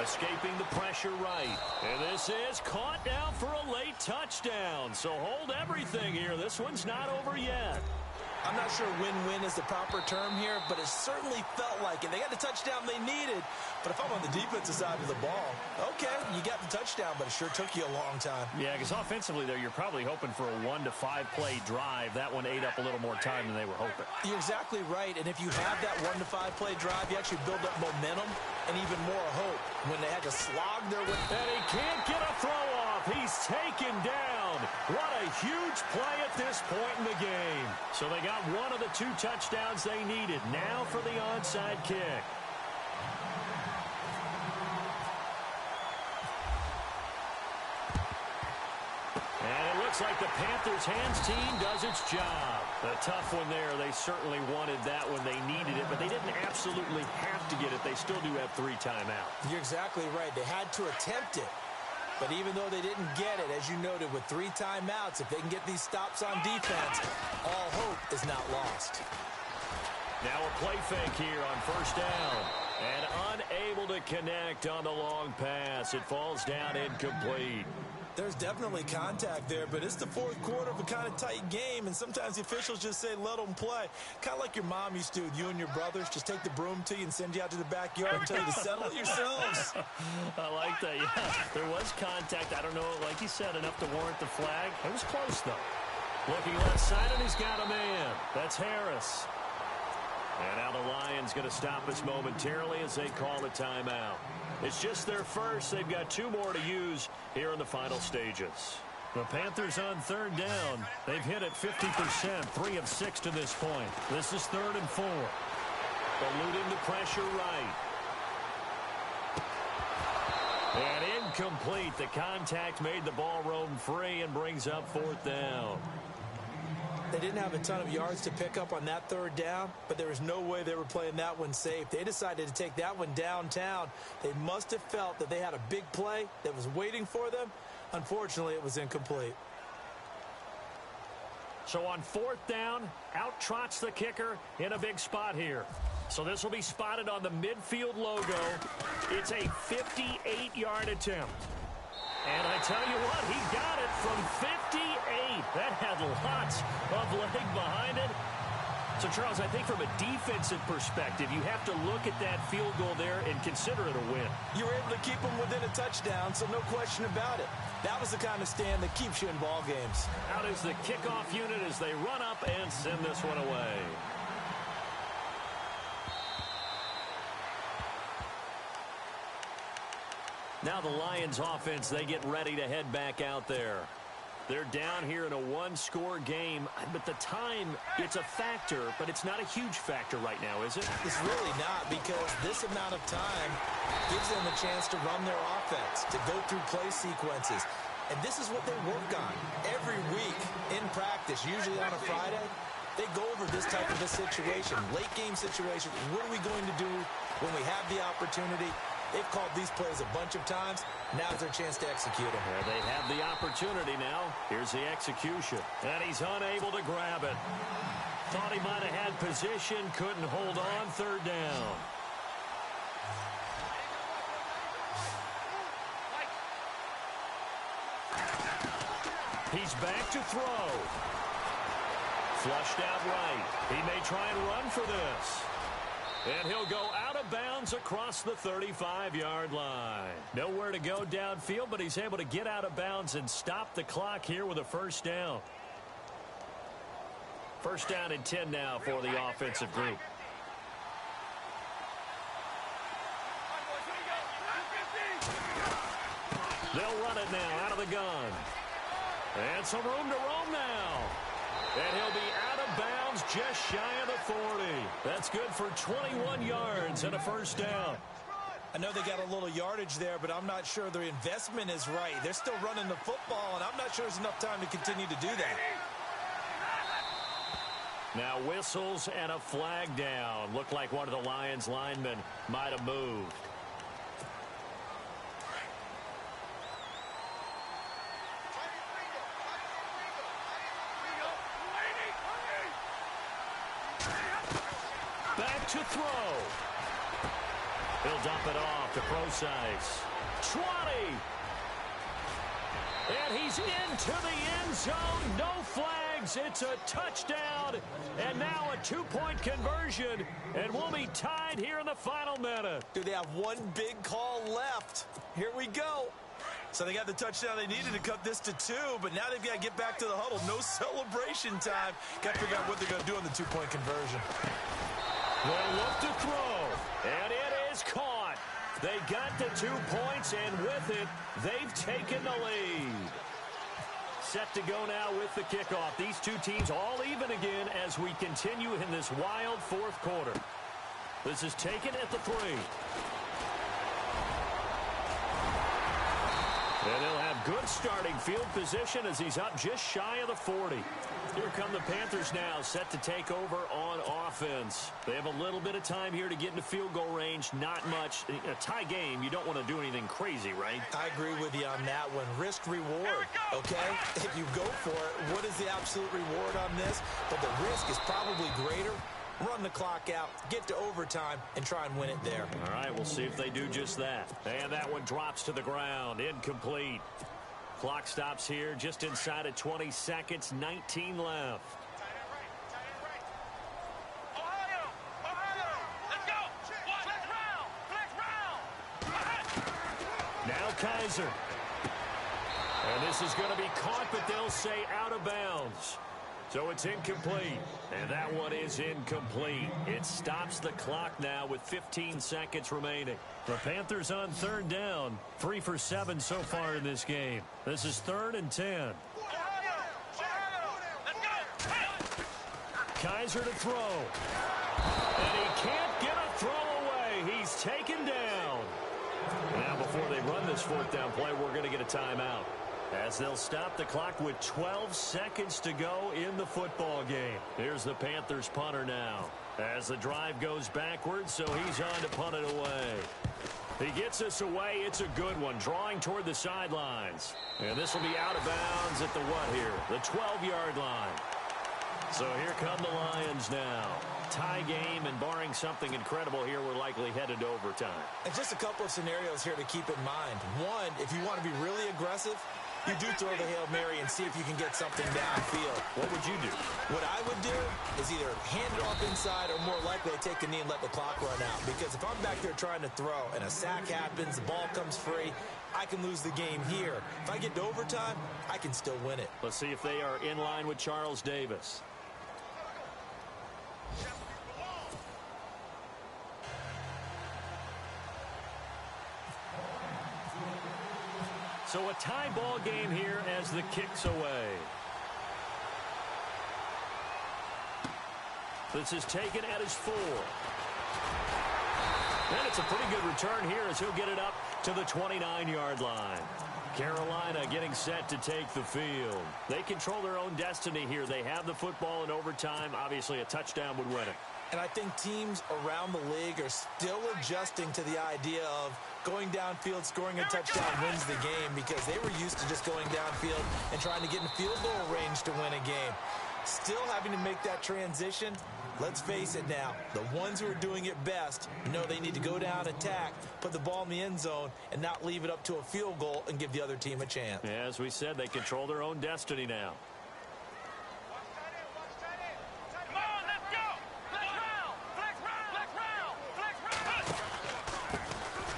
Speaker 2: Escaping the pressure right. And this is caught down for a late touchdown. So hold everything here. This one's not over yet.
Speaker 3: I'm not sure win-win is the proper term here, but it certainly felt like it. They got the touchdown they needed, but if I'm on the defensive side of the ball, okay, you got the touchdown, but it sure took you a long time.
Speaker 2: Yeah, because offensively there, you're probably hoping for a 1 to 5 play drive. That one ate up a little more time than they were hoping.
Speaker 3: You're exactly right, and if you have that 1 to 5 play drive, you actually build up momentum and even more hope when they had to slog their way.
Speaker 2: And he can't get a throw off. He's taken down. What a huge play at this point in the game. So they got one of the 2 touchdowns they needed. Now for the onside kick. looks like the Panthers' hands team does its job. A tough one there. They certainly wanted that when they needed it, but they didn't absolutely have to get it. They still do have 3 timeouts.
Speaker 3: You're exactly right. They had to attempt it. But even though they didn't get it, as you noted, with 3 timeouts, if they can get these stops on defense, all hope is not lost.
Speaker 2: Now a play fake here on first down. And unable to connect on the long pass. It falls down incomplete.
Speaker 3: There's definitely contact there, but it's the fourth quarter of a kind of tight game, and sometimes the officials just say, let them play. Kind of like your mom used to with you and your brothers. Just take the broom to you and send you out to the backyard and tell you to settle it yourselves.
Speaker 2: I like that, yeah. There was contact. I don't know, like you said, enough to warrant the flag. It was close, though. Looking left side, and he's got a man. That's Harris. And now the Lions going to stop us momentarily as they call a timeout. It's just their first. They've got 2 more to use here in the final stages. The Panthers on third down. They've hit it 50%, 3 of 6 to this point. This is 3rd and 4. Eluding the pressure right. And incomplete. The contact made the ball roam free and brings up 4th down.
Speaker 3: They didn't have a ton of yards to pick up on that 3rd down, but there was no way they were playing that one safe. They decided to take that one downtown. They must have felt that they had a big play that was waiting for them. Unfortunately, it was incomplete.
Speaker 2: So on 4th down, out trots the kicker in a big spot here. So this will be spotted on the midfield logo. It's a 58-yard attempt. And I tell you what, he got it from 58. That had lots of leg behind it. So, Charles, I think from a defensive perspective, you have to look at that field goal there and consider it a win.
Speaker 3: You were able to keep them within a touchdown, so no question about it. That was the kind of stand that keeps you in ball games.
Speaker 2: Out is the kickoff unit as they run up and send this one away. Now the Lions offense, they get ready to head back out there. They're down here in a 1-score game, but the time, it's a factor, but it's not a huge factor right now, is it?
Speaker 3: It's really not, because this amount of time gives them a chance to run their offense, to go through play sequences. And this is what they work on every week in practice, usually on a Friday. They go over this type of a situation, late game situation. What are we going to do when we have the opportunity? They've called these plays a bunch of times. Now's their chance to execute them.
Speaker 2: Yeah, they have the opportunity now. Here's the execution. And he's unable to grab it. Thought he might have had position. Couldn't hold on. 3rd down. He's back to throw. Flushed out right. He may try and run for this. And he'll go out of bounds across the 35-yard line. Nowhere to go downfield, but he's able to get out of bounds and stop the clock here with a 1st down. 1st down and 10 now for the offensive group. They'll run it now out of the gun. And some room to roam now. And he'll be out of bounds just shy of the 40. That's good for 21 yards and a 1st down.
Speaker 3: I know they got a little yardage there, but I'm not sure their investment is right. They're still running the football, and I'm not sure there's enough time to continue to do that.
Speaker 2: Now whistles and a flag down. Looked like one of the Lions linemen might have moved. Back to throw. He'll dump it off to Procise. 20. And he's into the end zone. No flags. It's a touchdown. And now a 2-point conversion. And we'll be tied here in the final minute.
Speaker 3: Do they have one big call left? Here we go. So they got the touchdown they needed to cut this to 2, but now they've got to get back to the huddle. No celebration time. Got to figure out what they're going to do on the 2-point conversion.
Speaker 2: They'll look to throw, and it is caught. They got the 2 points, and with it, they've taken the lead. Set to go now with the kickoff. These two teams all even again as we continue in this wild 4th quarter. This is taken at the 3. And they'll have good starting field position as he's up just shy of the 40. Here come the Panthers now, set to take over on offense. They have a little bit of time here to get into field goal range, not much. In a tie game, you don't want to do anything crazy, right?
Speaker 3: I agree with you on that one. Risk reward, okay? If you go for it, what is the absolute reward on this? But the risk is probably greater. Run the clock out, get to overtime, and try and win it there.
Speaker 2: All right, we'll see if they do just that. And that one drops to the ground, incomplete. Clock stops here just inside of 20 seconds, 19 left. Now Kaiser. And this is going to be caught, but they'll say out of bounds. So it's incomplete, and that one is incomplete. It stops the clock now with 15 seconds remaining. The Panthers on third down, 3 for 7 so far in this game. This is 3rd and 10. Kaiser to throw. And he can't get a throw away. He's taken down. Now before they run this 4th down play, we're going to get a timeout, as they'll stop the clock with 12 seconds to go in the football game. Here's the Panthers punter now, as the drive goes backwards, so he's on to punt it away. He gets us away. It's a good one, drawing toward the sidelines. And this will be out of bounds at the what here? The 12-yard line. So here come the Lions now. Tie game, and barring something incredible here, we're likely headed to overtime.
Speaker 3: And just a couple of scenarios here to keep in mind. One, if you want to be really aggressive, you do throw the Hail Mary and see if you can get something downfield.
Speaker 2: What would you do?
Speaker 3: What I would do is either hand it off inside, or more likely I take the knee and let the clock run out. Because if I'm back there trying to throw and a sack happens, the ball comes free, I can lose the game here. If I get to overtime, I can still win it.
Speaker 2: Let's see if they are in line with Charles Davis. So a tie ball game here as the kick's away. This is taken at his 4. And it's a pretty good return here as he'll get it up to the 29-yard line. Carolina getting set to take the field. They control their own destiny here. They have the football in overtime. Obviously, a touchdown would win it.
Speaker 3: And I think teams around the league are still adjusting to the idea of going downfield, scoring a touchdown wins the game, because they were used to just going downfield and trying to get in field goal range to win a game. Still having to make that transition. Let's face it now, the ones who are doing it best know they need to go down, attack, put the ball in the end zone, and not leave it up to a field goal and give the other team a chance.
Speaker 2: Yeah, as we said, they control their own destiny now.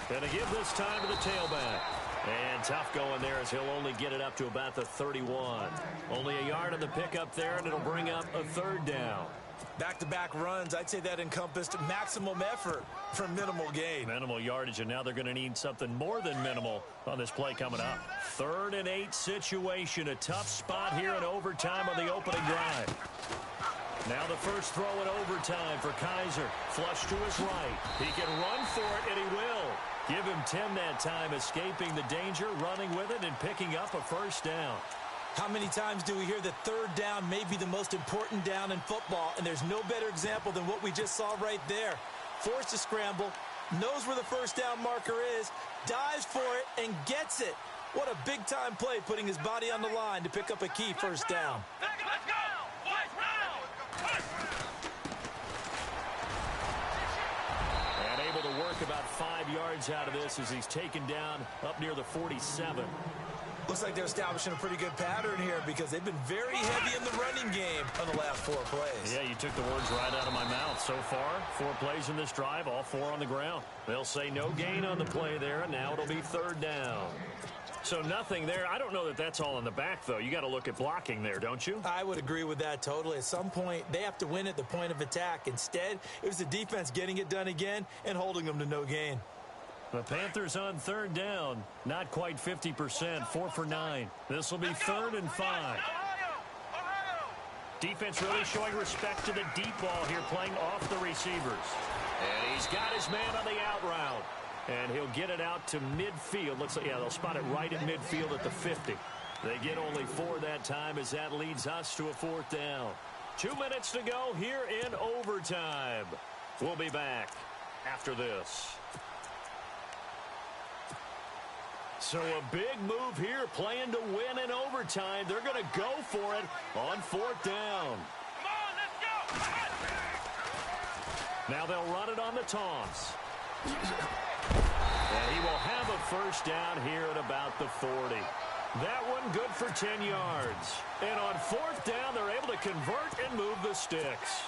Speaker 2: Going to give this time to the tailback. And tough going there as he'll only get it up to about the 31. Only a yard on the pickup there, and it'll bring up a 3rd down.
Speaker 3: Back-to-back runs, I'd say that encompassed maximum effort for minimal gain.
Speaker 2: Minimal yardage, and now they're going to need something more than minimal on this play coming up. 3rd and 8 situation. A tough spot here in overtime on the opening drive. Now the first throw in overtime for Kaiser. Flush to his right. He can run for it, and he will. Give him 10 that time, escaping the danger, running with it, and picking up a 1st down.
Speaker 3: How many times do we hear that 3rd down may be the most important down in football, and there's no better example than what we just saw right there. Forced to scramble, knows where the 1st down marker is, dives for it, and gets it. What a big-time play, putting his body on the line to pick up a key 1st down.
Speaker 2: Let's go! And able to work about 5 yards out of this as he's taken down up near the 47.
Speaker 3: Looks like they're establishing a pretty good pattern here, because they've been very heavy in the running game on the last 4 plays.
Speaker 2: Yeah, you took the words right out of my mouth. So far, 4 plays in this drive, all 4 on the ground. They'll say no gain on the play there, and now it'll be 3rd down. So nothing there. I don't know that that's all in the back, though. You got to look at blocking there, don't you?
Speaker 3: I would agree with that totally. At some point, they have to win at the point of attack. Instead, it was the defense getting it done again and holding them to no gain.
Speaker 2: The Panthers on 3rd down. Not quite 50%, 4 for 9. This will be 3rd and 5. Defense really showing respect to the deep ball here, playing off the receivers. And he's got his man on the out route. And he'll get it out to midfield. Looks like, yeah, they'll spot it right at midfield at the 50. They get only 4 that time as that leads us to a 4th down. 2 minutes to go here in overtime. We'll be back after this. So a big move here, playing to win in overtime. They're going to go for it on 4th down.
Speaker 4: Come on, let's go!
Speaker 2: Now they'll run it on the toss. And he will have a 1st down here at about the 40. That one good for 10 yards. And on 4th down, they're able to convert and move the sticks.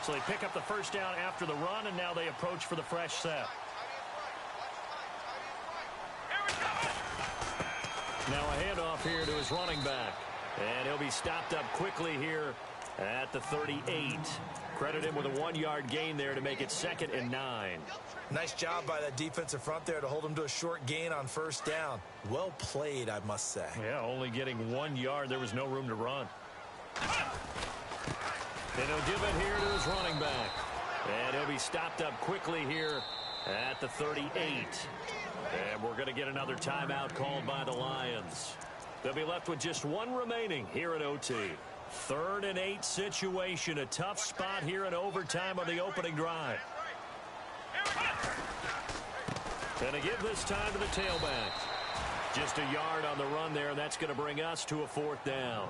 Speaker 2: So they pick up the 1st down after the run, and now they approach for the fresh set. Now a handoff here to his running back. And he'll be stopped up quickly here at the 38. Credit him with a 1-yard gain there to make it 2nd and 9.
Speaker 3: Nice job by that defensive front there to hold him to a short gain on 1st down. Well played, I must say.
Speaker 2: Yeah, only getting 1 yard. There was no room to run. And he'll give it here to his running back. And he'll be stopped up quickly here at the 38. And we're going to get another timeout called by the Lions. They'll be left with just 1 remaining here at OT. 3rd and 8 situation. A tough spot here in overtime on the opening drive. And to give this time to the tailback. Just a yard on the run there, and that's going to bring us to a 4th down.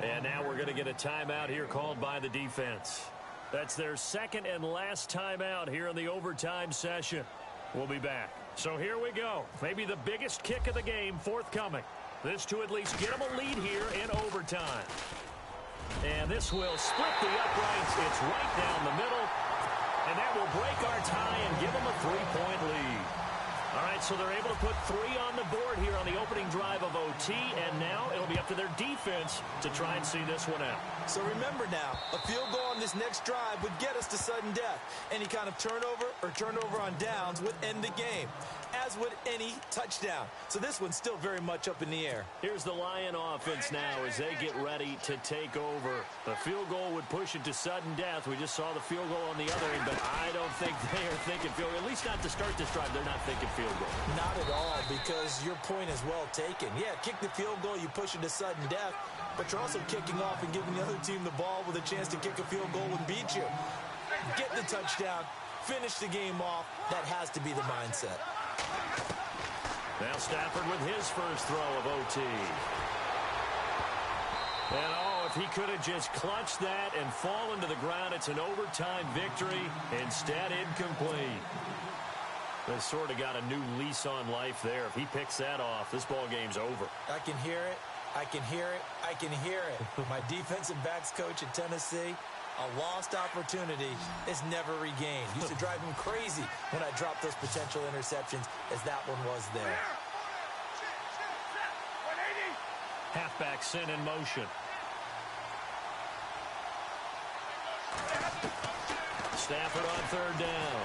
Speaker 2: And now we're going to get a timeout here called by the defense. That's their 2nd and last timeout here in the overtime session. We'll be back. So here we go. Maybe the biggest kick of the game forthcoming. This to at least get them a lead here in overtime. And this will split the uprights. It's right down the middle. And that will break our tie and give them a 3-point lead. All right, so they're able to put 3 on the board here on the opening drive of OT, and now it'll be up to their defense to try and see this one out.
Speaker 3: So remember now, a field goal on this next drive would get us to sudden death. Any kind of turnover or turnover on downs would end the game, as would any touchdown. So this one's still very much up in the air.
Speaker 2: Here's the Lion offense now as they get ready to take over. The field goal would push it to sudden death. We just saw the field goal on the other end, but I don't think they are thinking field goal. At least not to start this drive. They're not thinking field goal.
Speaker 3: Not at all, because your point is well taken. Yeah, kick the field goal, you push it to sudden death, but you're also kicking off and giving the other team the ball with a chance to kick a field goal and beat you. Get the touchdown, finish the game off. That has to be the mindset.
Speaker 2: Now Stafford with his first throw of OT. And if he could have just clutched that and fallen to the ground, it's an overtime victory. Instead, incomplete. They sort of got a new lease on life there. If he picks that off, this ball game's over.
Speaker 3: I can hear it. I can hear it. I can hear it. My defensive backs coach at Tennessee, a lost opportunity is never regained. Used to drive him crazy when I dropped those potential interceptions, as that one was there.
Speaker 2: Halfback sent in motion. Stafford on 3rd down.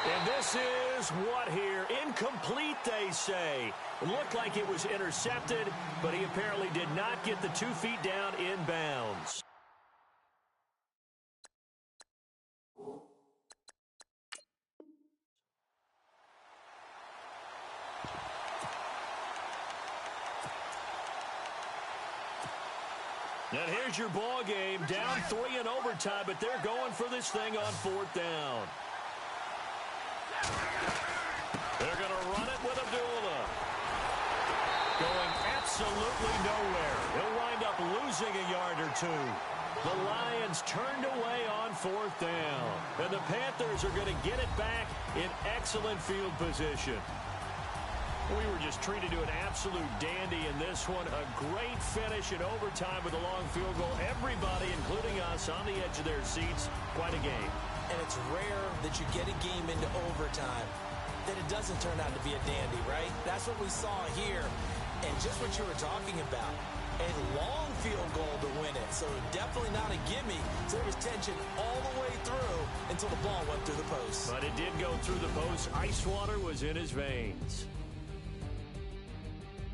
Speaker 2: And this is what here? Incomplete, they say. It looked like it was intercepted, but he apparently did not get the 2 feet down in bounds. And here's your ball game, down 3 in overtime, but they're going for this thing on 4th down. They're going to run it with Abdullah. Going absolutely nowhere. He'll wind up losing a yard or 2. The Lions turned away on 4th down. And the Panthers are going to get it back in excellent field position. We were just treated to an absolute dandy in this one. A great finish in overtime with a long field goal. Everybody, including us, on the edge of their seats. Quite a game.
Speaker 3: And it's rare that you get a game into overtime that it doesn't turn out to be a dandy, right? That's what we saw here. And just what you were talking about, a long field goal to win it. So definitely not a gimme. So there was tension all the way through until the ball went through the post.
Speaker 2: But it did go through the post. Ice water was in his veins.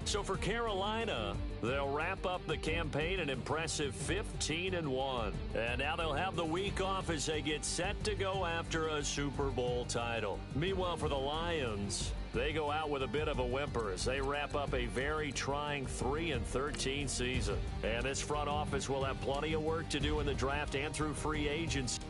Speaker 2: So So for Carolina, they'll wrap up the campaign an impressive 15-1. And now they'll have the week off as they get set to go after a Super Bowl title. Meanwhile, for the Lions, they go out with a bit of a whimper as they wrap up a very trying 3-13 season. And this front office will have plenty of work to do in the draft and through free agency.